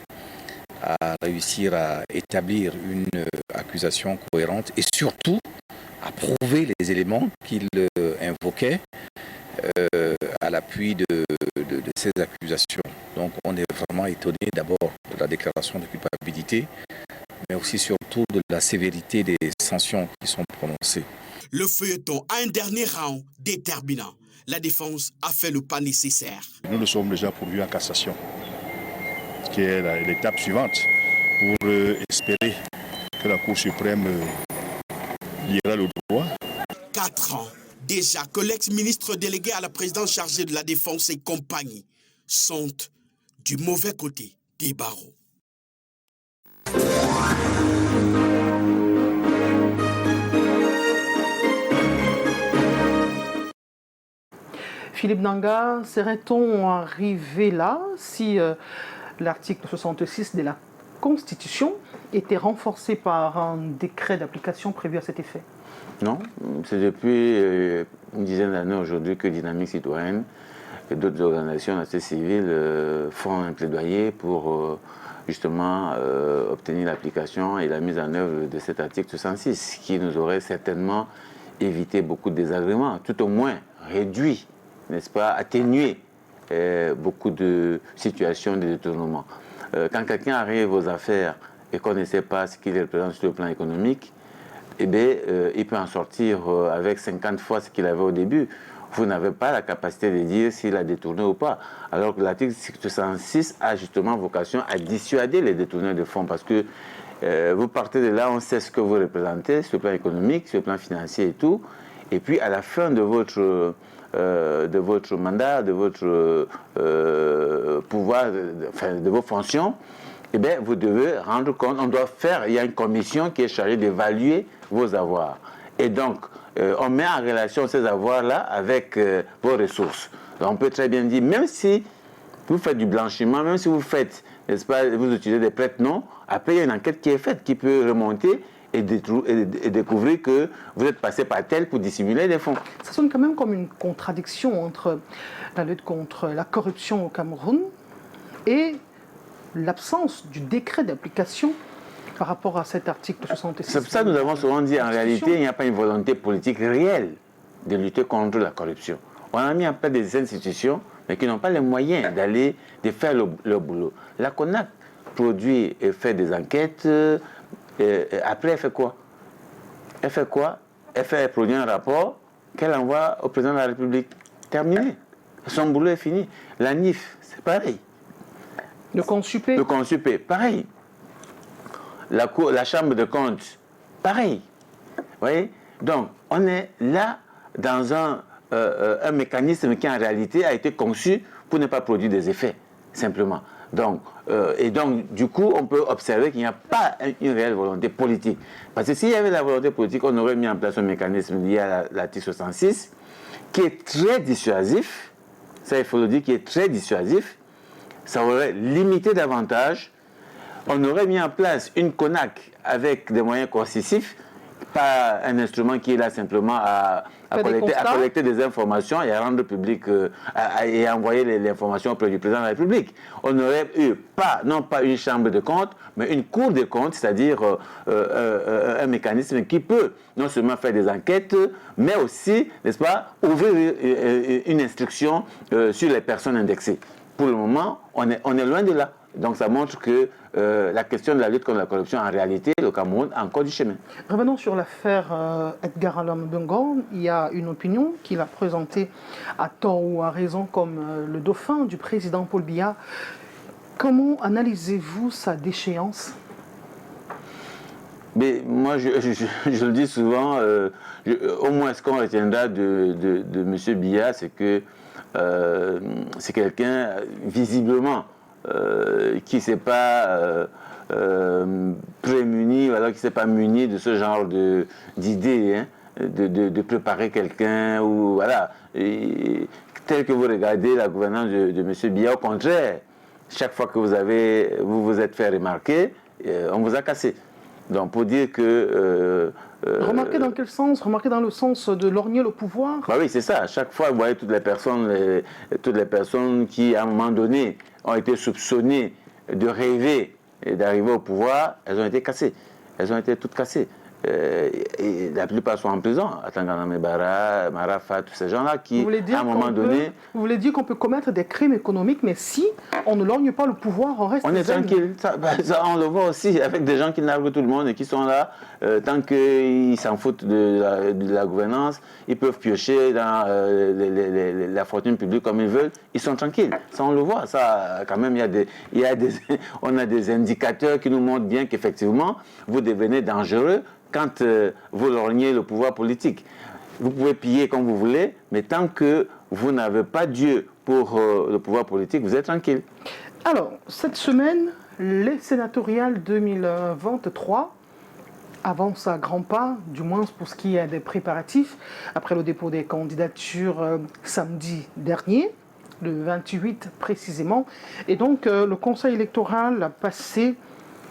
à réussir à établir une accusation cohérente et surtout à prouver les éléments qu'il invoquait à l'appui de ces accusations. Donc on est vraiment étonné d'abord de la déclaration de culpabilité, mais aussi surtout de la sévérité des sanctions qui sont prononcées. Le feuilleton a un dernier round déterminant. La défense a fait le pas nécessaire. Nous nous sommes déjà pourvus en cassation, ce qui est l'étape suivante pour espérer que la Cour suprême liera le droit. 4 ans déjà que l'ex-ministre délégué à la présidence chargée de la défense et compagnie sont du mauvais côté des barreaux. Philippe Nanga, serait-on arrivé là si l'article 66 de la Constitution était renforcé par un décret d'application prévu à cet effet? Non, c'est depuis une dizaine d'années aujourd'hui que Dynamique Citoyenne et d'autres organisations assez civiles font un plaidoyer pour justement obtenir l'application et la mise en œuvre de cet article 66 qui nous aurait certainement évité beaucoup de désagréments, tout au moins réduit, n'est-ce pas, atténuer beaucoup de situations de détournement. Quand quelqu'un arrive aux affaires et qu'on ne sait pas ce qu'il représente sur le plan économique, eh bien, il peut en sortir avec 50 fois ce qu'il avait au début. vous n'avez pas la capacité de dire s'il a détourné ou pas. Alors que l'article 66 a justement vocation à dissuader les détourneurs de fonds parce que vous partez de là, on sait ce que vous représentez sur le plan économique, sur le plan financier et tout. Et puis à la fin de votre mandat, de votre pouvoir, de vos fonctions, eh bien, vous devez rendre compte, il y a une commission qui est chargée d'évaluer vos avoirs. Et donc, on met en relation ces avoirs-là avec vos ressources. Donc, on peut très bien dire, même si vous faites du blanchiment, même si vous faites, n'est-ce pas, vous utilisez des prête-noms, après il y a une enquête qui est faite, qui peut remonter et découvrir que vous êtes passé par tel pour dissimuler des fonds. Ça sonne quand même comme une contradiction entre la lutte contre la corruption au Cameroun et l'absence du décret d'application par rapport à cet article 66. C'est pour ça que nous avons souvent dit, en réalité, il n'y a pas une volonté politique réelle de lutter contre la corruption. On a mis en place des institutions, mais qui n'ont pas les moyens de faire leur boulot. La CONAC produit et fait des enquêtes. Après, elle fait quoi? Elle produit un rapport qu'elle envoie au président de la République. Terminé. Son boulot est fini. La NIF, c'est pareil. Le Consupé, pareil. La Chambre de comptes, pareil. Vous voyez? Donc, on est là dans un mécanisme qui, en réalité, a été conçu pour ne pas produire des effets, simplement. Donc, du coup, on peut observer qu'il n'y a pas une réelle volonté politique. Parce que s'il y avait la volonté politique, on aurait mis en place un mécanisme lié à l'article 66, qui est très dissuasif, ça il faut le dire, qui est très dissuasif, ça aurait limité davantage, on aurait mis en place une CONAC avec des moyens coercitifs, pas un instrument qui est là simplement à collecter des informations et à rendre public et à envoyer l'information auprès du président de la République. On aurait eu non pas une chambre de comptes, mais une cour des comptes, c'est-à-dire un mécanisme qui peut non seulement faire des enquêtes, mais aussi, n'est-ce pas, ouvrir une instruction sur les personnes indexées. Pour le moment, on est loin de là. Donc ça montre que la question de la lutte contre la corruption, en réalité, le Cameroun a encore du chemin. Revenons sur l'affaire Edgar Allan Bengo. Il y a une opinion qu'il a présentée à tort ou à raison comme le dauphin du président Paul Biya. Comment analysez-vous sa déchéance? Mais moi, je le dis souvent, au moins ce qu'on retiendra de M. Biya, c'est que c'est quelqu'un, visiblement, qui ne s'est pas prémuni, alors qui ne s'est pas muni de ce genre d'idées, hein, de préparer quelqu'un, ou voilà. Et, tel que vous regardez la gouvernance de M. Biya, au contraire, chaque fois que vous vous êtes fait remarquer, on vous a cassé. Donc pour dire que... remarquer dans quel sens? Remarquer dans le sens de lorgner le pouvoir? Bah oui, c'est ça. À chaque fois, vous voyez toutes les personnes qui, à un moment donné, ont été soupçonnées de rêver et d'arriver au pouvoir, elles ont été cassées. Elles ont été toutes cassées. Et la plupart sont en prison. Atangana Mebara, Marafa, tous ces gens-là qui, à un moment donné... Vous voulez dire qu'on peut commettre des crimes économiques, mais si on ne lorgne pas le pouvoir, on reste... On est tranquille. Ça, on le voit aussi avec des gens qui narguent tout le monde et qui sont là. Tant qu'ils s'en foutent de la gouvernance, ils peuvent piocher dans la fortune publique comme ils veulent. Ils sont tranquilles. Ça, on le voit. Ça, quand même, on a des indicateurs qui nous montrent bien qu'effectivement, vous devenez dangereux quand vous lorgnez le pouvoir politique. Vous pouvez piller comme vous voulez, mais tant que vous n'avez pas Dieu pour le pouvoir politique, vous êtes tranquille. Alors, cette semaine, les sénatoriales 2023 avancent à grands pas, du moins pour ce qui est des préparatifs, après le dépôt des candidatures samedi dernier, le 28 précisément. Et donc, le Conseil électoral a passé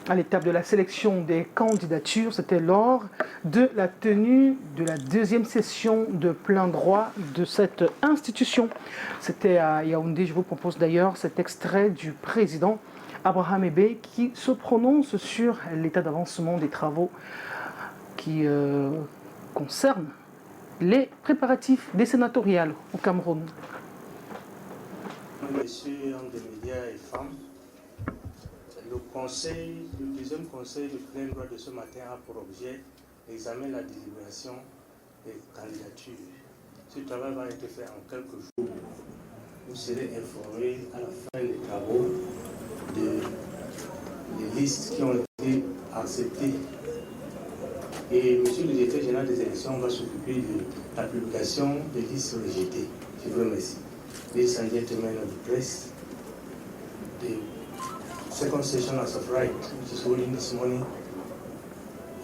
à l'étape de la sélection des candidatures. C'était lors de la tenue de la deuxième session de plein droit de cette institution. C'était à Yaoundé. Je vous propose d'ailleurs cet extrait du président Abraham Ebe qui se prononce sur l'état d'avancement des travaux qui concernent les préparatifs des sénatoriales au Cameroun. Messieurs des médias et femmes, le deuxième conseil de plein droit de ce matin a pour objet d'examiner la délibération des candidatures Ce travail va être fait en quelques jours. Vous serez informés à la fin des travaux des listes qui ont été acceptées. Et M. le directeur général des élections va s'occuper de la publication des listes rejetées. Je vous remercie. Ladies and gentlemen of the press, the second session as of right, which is holding this morning,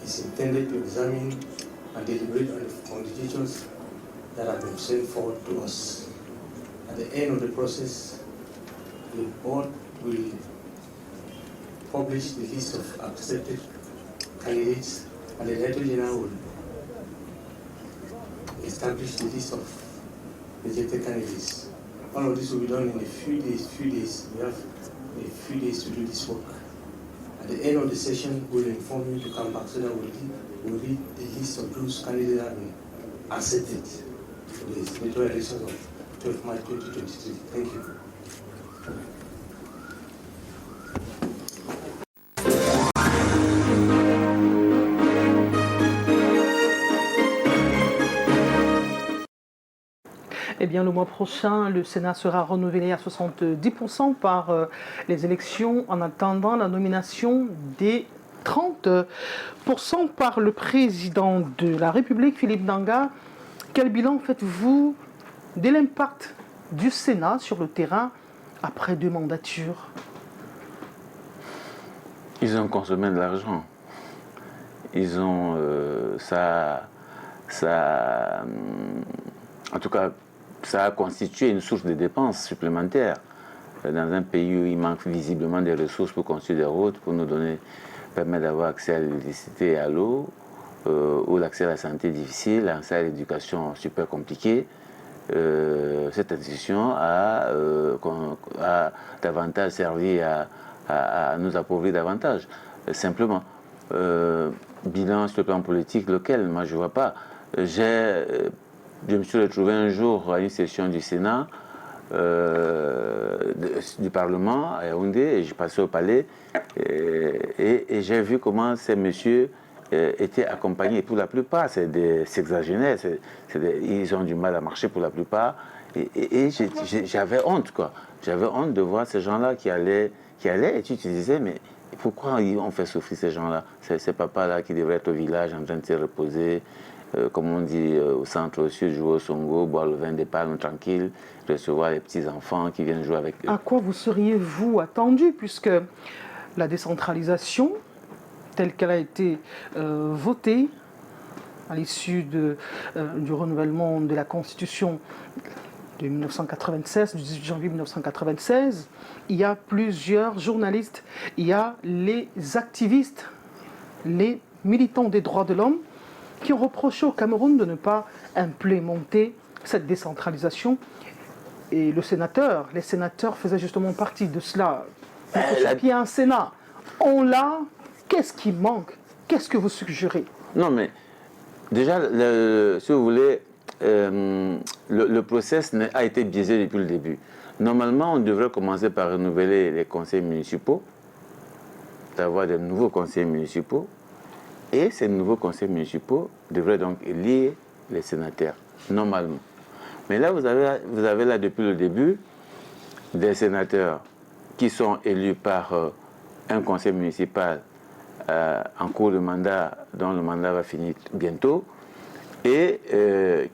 is intended to examine and deliberate on the candidatures that have been sent forward to us. At the end of the process, the board will publish the list of accepted candidates, and the Director General will establish the list of rejected candidates. All of this will be done in a few days. We have a few days to do this work. At the end of the session, we'll inform you to come back so that we'll read the list of those candidates that have been accepted for the senatorial elections of 12 March 2023. Thank you. Eh bien, le mois prochain, le Sénat sera renouvelé à 70% par les élections en attendant la nomination des 30% par le président de la République, Philippe Ndanga. Quel bilan faites-vous de l'impact du Sénat sur le terrain après 2 mandatures? Ils ont consommé de l'argent. Ils ont... en tout cas, ça a constitué une source de dépenses supplémentaires dans un pays où il manque visiblement des ressources pour construire des routes, pour nous permettre d'avoir accès à l'électricité et à l'eau, où l'accès à la santé est difficile, l'accès à l'éducation super compliqué. Cette institution a davantage servi à nous appauvrir davantage. Simplement, bilan sur le plan politique, lequel, moi je ne vois pas. Je me suis retrouvé un jour à une session du Sénat, du Parlement à Yaoundé, et je passais au palais, et j'ai vu comment ces messieurs étaient accompagnés. Pour la plupart, c'est des sexagénaires, ils ont du mal à marcher pour la plupart, et j'avais honte, quoi. J'avais honte de voir ces gens-là qui allaient, et tu te disais, mais pourquoi on fait souffrir ces gens-là? Ces papas-là qui devraient être au village en train de se reposer, comme on dit au centre sud, jouer au songo, boire le vin des palmes tranquille, recevoir les petits-enfants qui viennent jouer avec eux. À quoi vous seriez-vous attendu, puisque la décentralisation, telle qu'elle a été votée à l'issue du renouvellement de la Constitution de 1996, du 18 janvier 1996, il y a plusieurs journalistes, il y a les activistes, les militants des droits de l'homme, qui ont reproché au Cameroun de ne pas implémenter cette décentralisation. Et les sénateurs faisaient justement partie de cela. Il y a un Sénat. On l'a. Qu'est-ce qui manque? Qu'est-ce que vous suggérez? Non, mais déjà, si vous voulez, le process a été biaisé depuis le début. Normalement, on devrait commencer par renouveler les conseils municipaux, d'avoir de nouveaux conseils municipaux. Et ces nouveaux conseils municipaux devraient donc élire les sénateurs, normalement. Mais là, vous avez là depuis le début des sénateurs qui sont élus par un conseil municipal en cours de mandat, dont le mandat va finir bientôt, et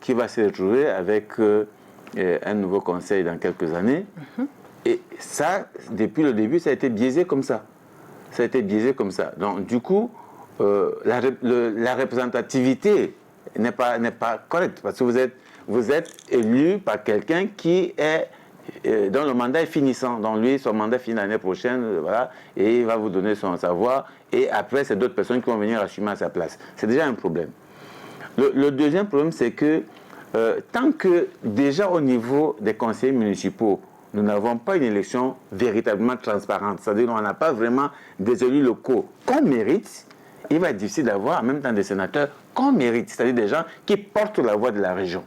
qui va se retrouver avec un nouveau conseil dans quelques années. Et ça, depuis le début, ça a été biaisé comme ça. Ça a été biaisé comme ça. Donc, du coup, la représentativité n'est pas correcte, parce que vous êtes élu par quelqu'un qui est dont le mandat est finissant. Donc lui, son mandat finit l'année prochaine, voilà, et il va vous donner sa voix, et après, c'est d'autres personnes qui vont venir assumer à sa place. C'est déjà un problème. Le deuxième problème, c'est que tant que déjà au niveau des conseillers municipaux, nous n'avons pas une élection véritablement transparente, c'est-à-dire qu'on n'a pas vraiment des élus locaux qu'on mérite, il va être difficile d'avoir en même temps des sénateurs qu'on mérite, c'est-à-dire des gens qui portent la voix de la région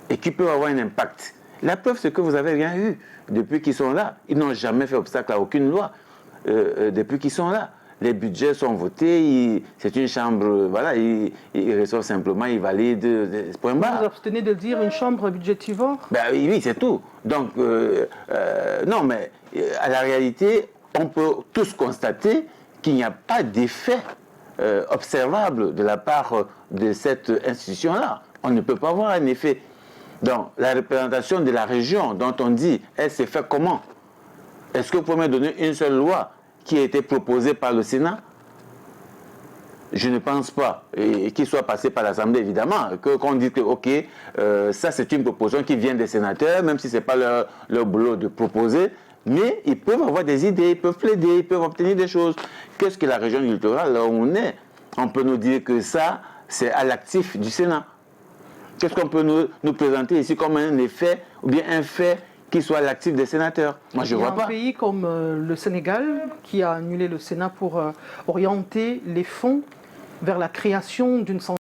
et qui peuvent avoir un impact. La preuve, c'est que vous n'avez rien eu depuis qu'ils sont là. Ils n'ont jamais fait obstacle à aucune loi depuis qu'ils sont là. les budgets sont votés, c'est une chambre, voilà, il reçoit simplement, il valide, point barre. Vous abstenez de dire une chambre budgétivore? Ben oui, c'est tout. Donc, non, mais à la réalité, on peut tous constater qu'il n'y a pas d'effet observable de la part de cette institution-là. On ne peut pas voir un effet. Donc, la représentation de la région dont on dit, elle s'est faite comment? Est-ce que vous pouvez me donner une seule loi qui a été proposée par le Sénat? Je ne pense pas. Et qu'il soit passé par l'Assemblée, évidemment. Qu'on dise que, ok, ça c'est une proposition qui vient des sénateurs, même si ce n'est pas leur boulot de proposer. Mais ils peuvent avoir des idées, ils peuvent plaider, ils peuvent obtenir des choses. Qu'est-ce que la région du littoral, là où on est? On peut nous dire que ça, c'est à l'actif du Sénat. Qu'est-ce qu'on peut nous présenter ici comme un effet ou bien un fait qui soit à l'actif des sénateurs? Moi, je ne vois pas. Il y a un pays comme le Sénégal qui a annulé le Sénat pour orienter les fonds vers la création d'une centrale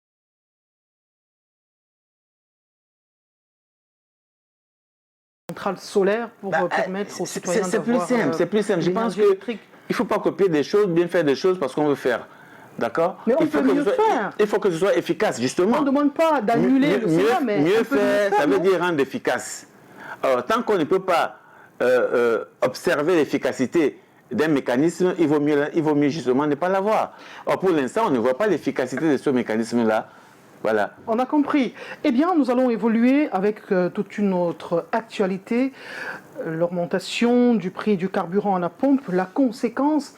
solaire pour permettre aux citoyens d'avoir c'est plus simple. Je pense qu'il ne faut pas copier des choses, bien faire des choses parce qu'on veut faire. D'accord? Mais on peut mieux faire. Il faut que ce soit efficace, justement. On ne demande pas d'annuler le Sénat, mais mieux faire, ça veut dire rendre efficace. Alors, tant qu'on ne peut pas observer l'efficacité d'un mécanisme, il vaut mieux justement ne pas l'avoir. Or, pour l'instant, on ne voit pas l'efficacité de ce mécanisme-là. Voilà. On a compris. Eh bien, nous allons évoluer avec toute une autre actualité. L'augmentation du prix du carburant à la pompe, la conséquence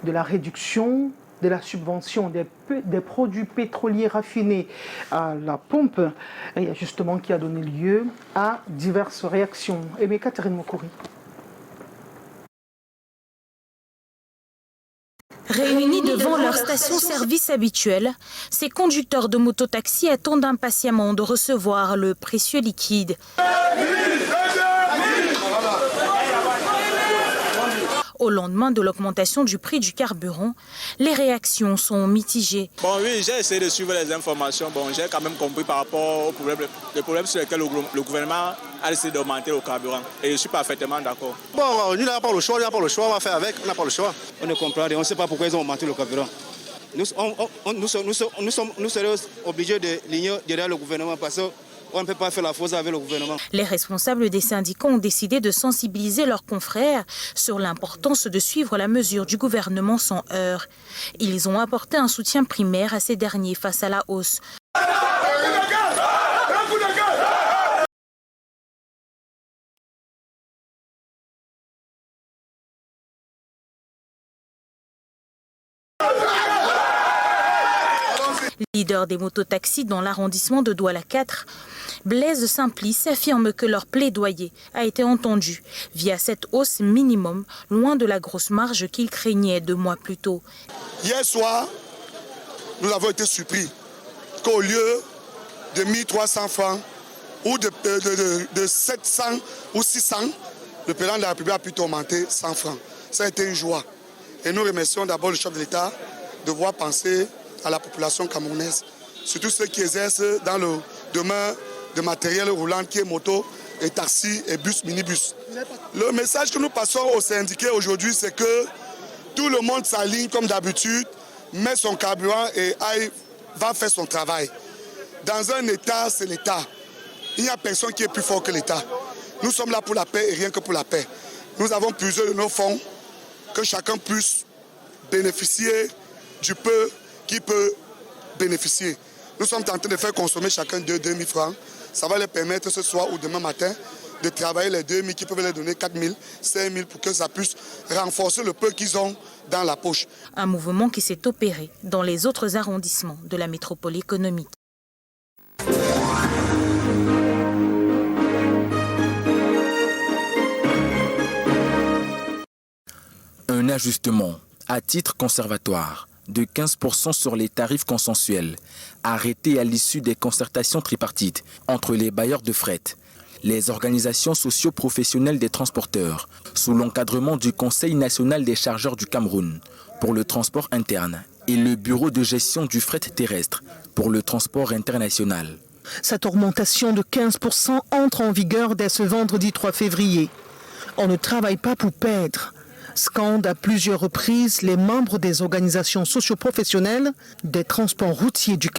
de la réduction de la subvention des produits pétroliers raffinés à la pompe, et justement qui a donné lieu à diverses réactions. Et bien, Catherine Mokouri. Réunis devant leur station-service habituelle, ces conducteurs de mototaxi attendent impatiemment de recevoir le précieux liquide. Au lendemain de l'augmentation du prix du carburant, les réactions sont mitigées. Bon oui, j'ai essayé de suivre les informations. Bon, j'ai quand même compris par rapport au problème sur lequel le gouvernement a décidé d'augmenter le carburant. Et je suis parfaitement d'accord. Bon, nous n'avons pas le choix, on va faire avec, on n'a pas le choix. On ne comprend rien, on ne sait pas pourquoi ils ont augmenté le carburant. Nous serions obligés de ligner derrière le gouvernement parce qu'on ne peut pas faire la fausse avec le gouvernement. Les responsables des syndicats ont décidé de sensibiliser leurs confrères sur l'importance de suivre la mesure du gouvernement sans heurts. Ils ont apporté un soutien primaire à ces derniers face à la hausse. Leader des mototaxis dans l'arrondissement de Douala 4, Blaise Simplice affirme que leur plaidoyer a été entendu via cette hausse minimum, loin de la grosse marge qu'ils craignaient 2 mois plus tôt. Hier soir, nous avons été surpris qu'au lieu de 1300 francs ou de 700 ou 600, le président de la République a pu augmenter 100 francs. Ça a été une joie. Et nous remercions d'abord le chef de l'État de voir penser à la population camerounaise, surtout ceux qui exercent dans le domaine de matériel roulant qui est moto et taxi et bus, minibus. Le message que nous passons aux syndiqués aujourd'hui, c'est que tout le monde s'aligne comme d'habitude, met son carburant et va faire son travail. Dans un État, c'est l'État. Il n'y a personne qui est plus fort que l'État. Nous sommes là pour la paix et rien que pour la paix. Nous avons puisé de nos fonds, que chacun puisse bénéficier du peu qui peut bénéficier. Nous sommes en train de faire consommer chacun 2 000 francs. Ça va leur permettre ce soir ou demain matin de travailler les 2 000 qui peuvent leur donner 4 000, 5 000 pour que ça puisse renforcer le peu qu'ils ont dans la poche. Un mouvement qui s'est opéré dans les autres arrondissements de la métropole économique. Un ajustement à titre conservatoire de 15% sur les tarifs consensuels, arrêtés à l'issue des concertations tripartites entre les bailleurs de fret, les organisations socio-professionnelles des transporteurs, sous l'encadrement du Conseil national des chargeurs du Cameroun pour le transport interne et le Bureau de gestion du fret terrestre pour le transport international. Cette augmentation de 15% entre en vigueur dès ce vendredi 3 février. On ne travaille pas pour perdre. scandent à plusieurs reprises les membres des organisations socio-professionnelles des transports routiers du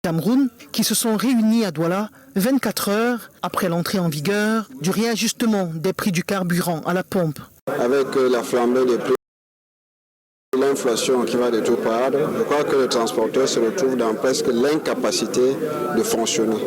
Cameroun, qui se sont réunis à Douala 24 heures après l'entrée en vigueur du réajustement des prix du carburant à la pompe. Avec la flambée des prix, l'inflation qui va de toutes parts, je crois que les transporteurs se retrouvent dans presque l'incapacité de fonctionner.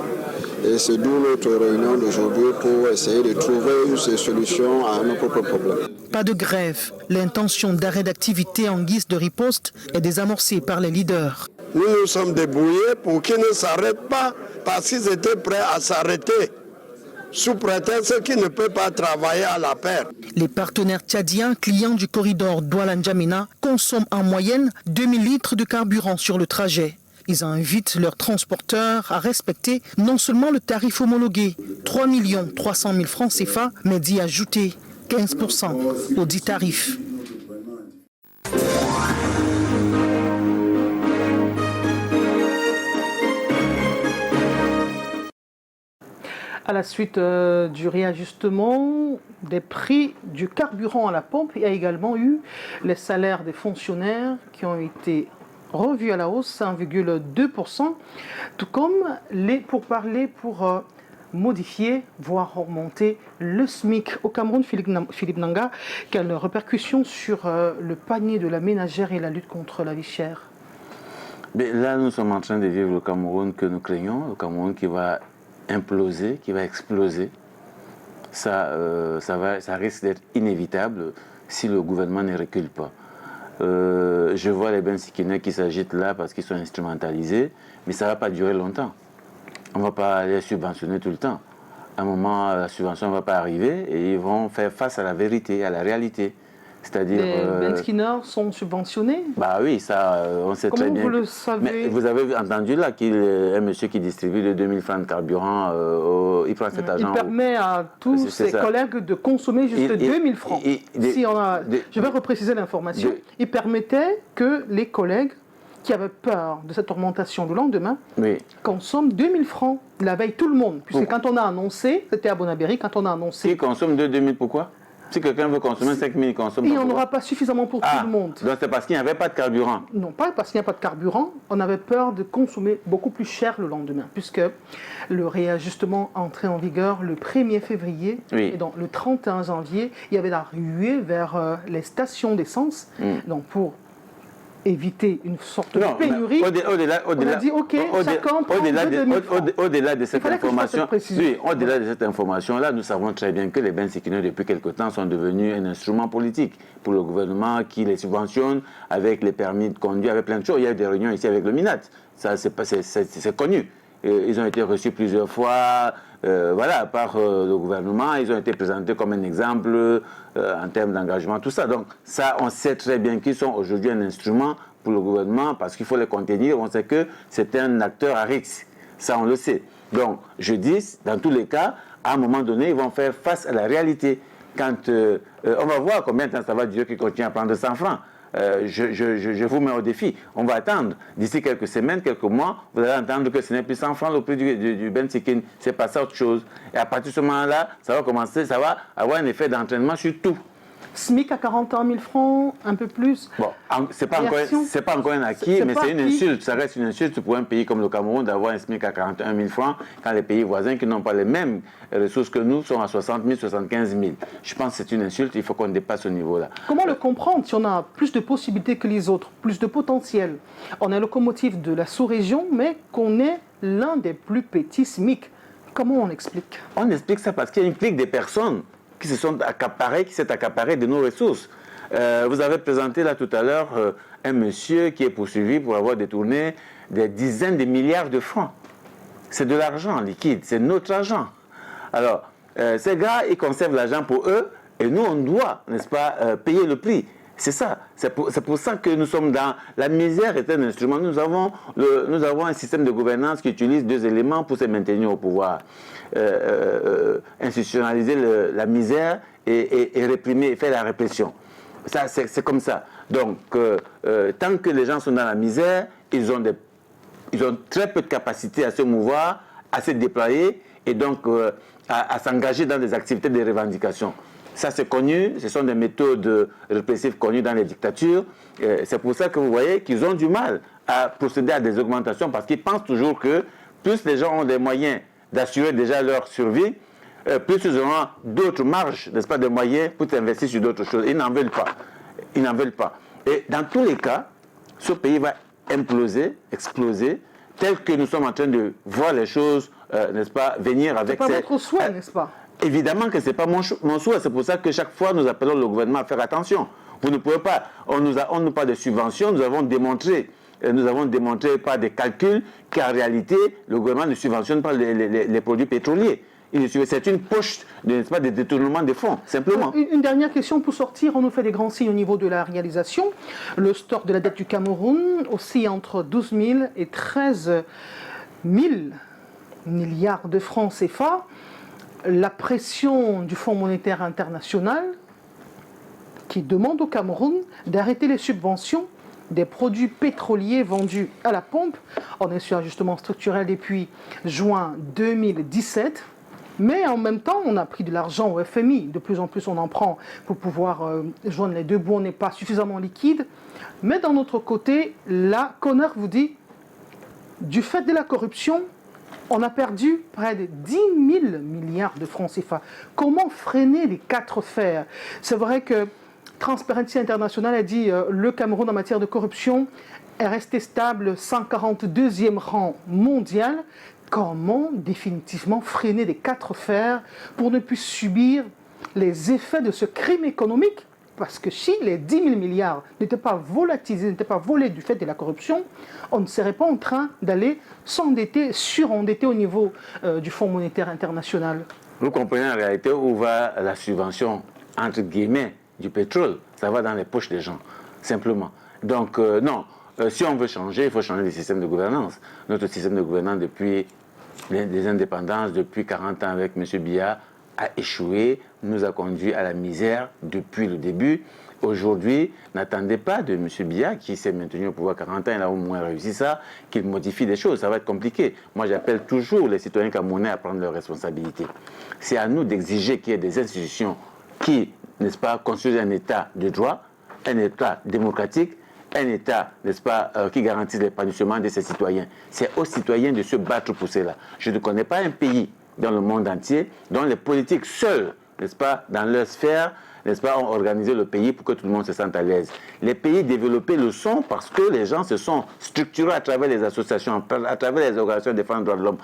Et c'est d'où notre réunion d'aujourd'hui pour essayer de trouver une solution à nos propres problèmes. Pas de grève. L'intention d'arrêt d'activité en guise de riposte est désamorcée par les leaders. Nous nous sommes débrouillés pour qu'ils ne s'arrêtent pas parce qu'ils étaient prêts à s'arrêter sous prétexte qu'ils ne peuvent pas travailler à la paire. Les partenaires tchadiens, clients du corridor Douala-N'Djamena, consomment en moyenne 2000 litres de carburant sur le trajet. Ils invitent leurs transporteurs à respecter non seulement le tarif homologué, 3 300 000 francs CFA, mais d'y ajouter 15% au dit tarif. À la suite du réajustement des prix du carburant à la pompe, il y a également eu les salaires des fonctionnaires qui ont été revus à la hausse 1,2%, tout comme les pourparlers pour modifier, voire augmenter le SMIC. Au Cameroun, Philippe Nanga, quelles répercussions sur le panier de la ménagère et la lutte contre la vie chère? Mais là, nous sommes en train de vivre le Cameroun que nous craignons, le Cameroun qui va imploser, qui va exploser. Ça risque d'être inévitable si le gouvernement ne recule pas. Je vois les Bensikinais qui s'agitent là parce qu'ils sont instrumentalisés, mais ça ne va pas durer longtemps. On ne va pas les subventionner tout le temps. À un moment, la subvention ne va pas arriver et ils vont faire face à la vérité, à la réalité. C'est-à-dire, les Bensikineurs sont subventionnés? Bah oui, ça, on sait très bien. Comment vous le savez? Mais vous avez entendu là qu'il y a un monsieur qui distribue les 2000 francs de carburant, il prend cet argent. Il permet à tous ses collègues de consommer juste 2000 francs. Je vais repréciser l'information. Il permettait que les collègues qui avaient peur de cette augmentation le lendemain consomment 2000 francs la veille, tout le monde. Puisque quand on a annoncé, c'était à Bonabéry, quand on a annoncé... Qui consomme 2000, pourquoi? Si quelqu'un veut consommer 5000, il consomme. Il n'y en aura pas suffisamment pour tout le monde. Donc c'est parce qu'il n'y avait pas de carburant. Non, pas parce qu'il n'y a pas de carburant. On avait peur de consommer beaucoup plus cher le lendemain, puisque le réajustement entrait en vigueur le 1er février. Et donc le 31 janvier, il y avait la ruée vers les stations d'essence. Donc pour éviter une sorte de pénurie, on a dit ok, chacun prend au-delà de cette information, au-delà de cette information-là, nous savons très bien que les Bensikineurs depuis quelque temps sont devenus un instrument politique pour le gouvernement qui les subventionne avec les permis de conduire, avec plein de choses. Il y a eu des réunions ici avec le MINAT, ça c'est connu. Ils ont été reçus plusieurs fois par le gouvernement, ils ont été présentés comme un exemple en termes d'engagement, tout ça. Donc ça, on sait très bien qu'ils sont aujourd'hui un instrument pour le gouvernement parce qu'il faut les contenir. On sait que c'est un acteur à risque, ça on le sait. Donc je dis, dans tous les cas, à un moment donné, ils vont faire face à la réalité. Quand on va voir combien de temps ça va durer qu'ils continuent à prendre 100 francs. Je vous mets au défi. On va attendre. D'ici quelques semaines, quelques mois, vous allez entendre que ce n'est plus 100 francs le prix du Bensikin. C'est pas ça autre chose. Et à partir de ce moment-là, ça va commencer, ça va avoir un effet d'entraînement sur tout. SMIC à 41 000 francs, un peu plus. Bon, c'est pas encore un acquis, mais c'est une insulte. Ça reste une insulte pour un pays comme le Cameroun d'avoir un SMIC à 41 000 francs quand les pays voisins qui n'ont pas les mêmes ressources que nous sont à 60 000, 75 000. Je pense que c'est une insulte, il faut qu'on dépasse ce niveau-là. Comment le comprendre si on a plus de possibilités que les autres, plus de potentiel? On est locomotive de la sous-région, mais qu'on est l'un des plus petits SMIC. Comment on explique? On explique ça parce qu'il y a une clique des personnes qui s'est accaparé de nos ressources. Vous avez présenté là tout à l'heure un monsieur qui est poursuivi pour avoir détourné des dizaines de milliards de francs. C'est de l'argent liquide, c'est notre argent. Alors, ces gars, ils conservent l'argent pour eux et nous, on doit, n'est-ce pas, payer le prix. C'est ça. C'est pour ça que nous sommes dans... La misère est un instrument. Nous avons un système de gouvernance qui utilise deux éléments pour se maintenir au pouvoir. Institutionnaliser la misère et réprimer, faire la répression. Ça, c'est comme ça. Donc, tant que les gens sont dans la misère, ils ont très peu de capacité à se mouvoir, à se déployer et donc à s'engager dans des activités de revendication. Ça, c'est connu, ce sont des méthodes répressives connues dans les dictatures. C'est pour ça que vous voyez qu'ils ont du mal à procéder à des augmentations parce qu'ils pensent toujours que plus les gens ont des moyens d'assurer déjà leur survie, plus ils auront d'autres marges, n'est-ce pas, de moyens pour investir sur d'autres choses. Ils n'en veulent pas. Ils n'en veulent pas. Et dans tous les cas, ce pays va imploser, exploser, tel que nous sommes en train de voir les choses, n'est-ce pas, venir avec... C'est pas votre souhait, n'est-ce pas? Évidemment que ce n'est pas mon souhait. C'est pour ça que chaque fois, nous appelons le gouvernement à faire attention. Vous ne pouvez pas... On nous parle de subventions. Nous avons démontré par des calculs qu'en réalité, le gouvernement ne subventionne pas les produits pétroliers. C'est une poche n'est-ce pas, de détournement des fonds, simplement. Une dernière question pour sortir. On nous fait des grands signes au niveau de la réalisation. Le stock de la dette du Cameroun aussi entre 12 000 et 13 000 milliards de francs CFA. La pression du Fonds monétaire international qui demande au Cameroun d'arrêter les subventions des produits pétroliers vendus à la pompe. On est sur un ajustement structurel depuis juin 2017. Mais en même temps, on a pris de l'argent au FMI. De plus en plus, on en prend pour pouvoir joindre les deux bouts. On n'est pas suffisamment liquide. Mais d'un autre côté, la CONER vous dit, du fait de la corruption, on a perdu près de 10 000 milliards de francs CFA. Comment freiner les 4 fers? C'est vrai que Transparency International a dit le Cameroun en matière de corruption est resté stable, 142e rang mondial. Comment définitivement freiner les 4 fers pour ne plus subir les effets de ce crime économique? Parce que si les 10 000 milliards n'étaient pas volatilisés, n'étaient pas volés du fait de la corruption, on ne serait pas en train d'aller s'endetter, surendetter au niveau du Fonds monétaire international. Vous comprenez en réalité où va la subvention, entre guillemets, du pétrole. Ça va dans les poches des gens, simplement. Donc, non, si on veut changer, il faut changer le système de gouvernance. Notre système de gouvernance, depuis les indépendances, depuis 40 ans avec M. Biya, a échoué, nous a conduit à la misère depuis le début. Aujourd'hui, n'attendez pas de M. Biya, qui s'est maintenu au pouvoir 40 ans, il a au moins réussi ça, qu'il modifie des choses. Ça va être compliqué. Moi, j'appelle toujours les citoyens camerounais à prendre leurs responsabilités. C'est à nous d'exiger qu'il y ait des institutions qui, n'est-ce pas, construisent un État de droit, un État démocratique, un État, n'est-ce pas, qui garantisse l'épanouissement de ses citoyens. C'est aux citoyens de se battre pour cela. Je ne connais pas un pays dans le monde entier dont les politiques seuls, n'est-ce pas, dans leur sphère, n'est-ce pas, ont organisé le pays pour que tout le monde se sente à l'aise. Les pays développés le sont parce que les gens se sont structurés à travers les associations, à travers les organisations de défense des droits de l'homme,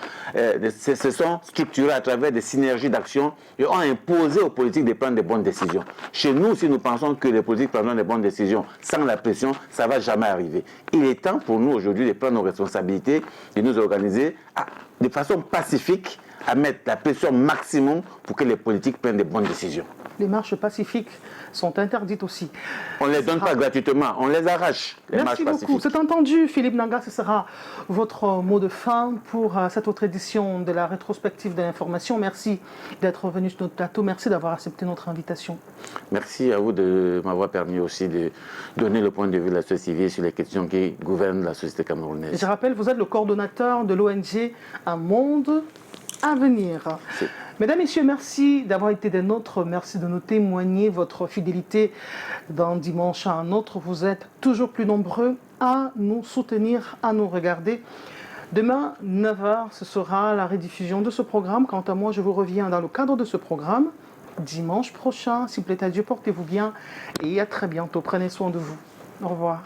se sont structurés à travers des synergies d'action et ont imposé aux politiques de prendre des bonnes décisions. Chez nous, si nous pensons que les politiques prendront des bonnes décisions sans la pression, ça ne va jamais arriver. Il est temps pour nous aujourd'hui de prendre nos responsabilités, de nous organiser de façon pacifique, à mettre la pression maximum pour que les politiques prennent des bonnes décisions. Les marches pacifiques sont interdites aussi. On ne les donne pas gratuitement, on les arrache, les marches pacifiques. Merci beaucoup. C'est entendu, Philippe Nanga, ce sera votre mot de fin pour cette autre édition de la rétrospective de l'information. Merci d'être venu sur notre plateau, merci d'avoir accepté notre invitation. Merci à vous de m'avoir permis aussi de donner le point de vue de la société civile sur les questions qui gouvernent la société camerounaise. Je rappelle, vous êtes le coordonnateur de l'ONG Un Monde à venir. Mesdames, Messieurs, merci d'avoir été des nôtres. Merci de nous témoigner votre fidélité d'un dimanche à un autre. Vous êtes toujours plus nombreux à nous soutenir, à nous regarder. Demain, 9h, ce sera la rediffusion de ce programme. Quant à moi, je vous reviens dans le cadre de ce programme dimanche prochain. S'il plaît à Dieu, portez-vous bien et à très bientôt. Prenez soin de vous. Au revoir.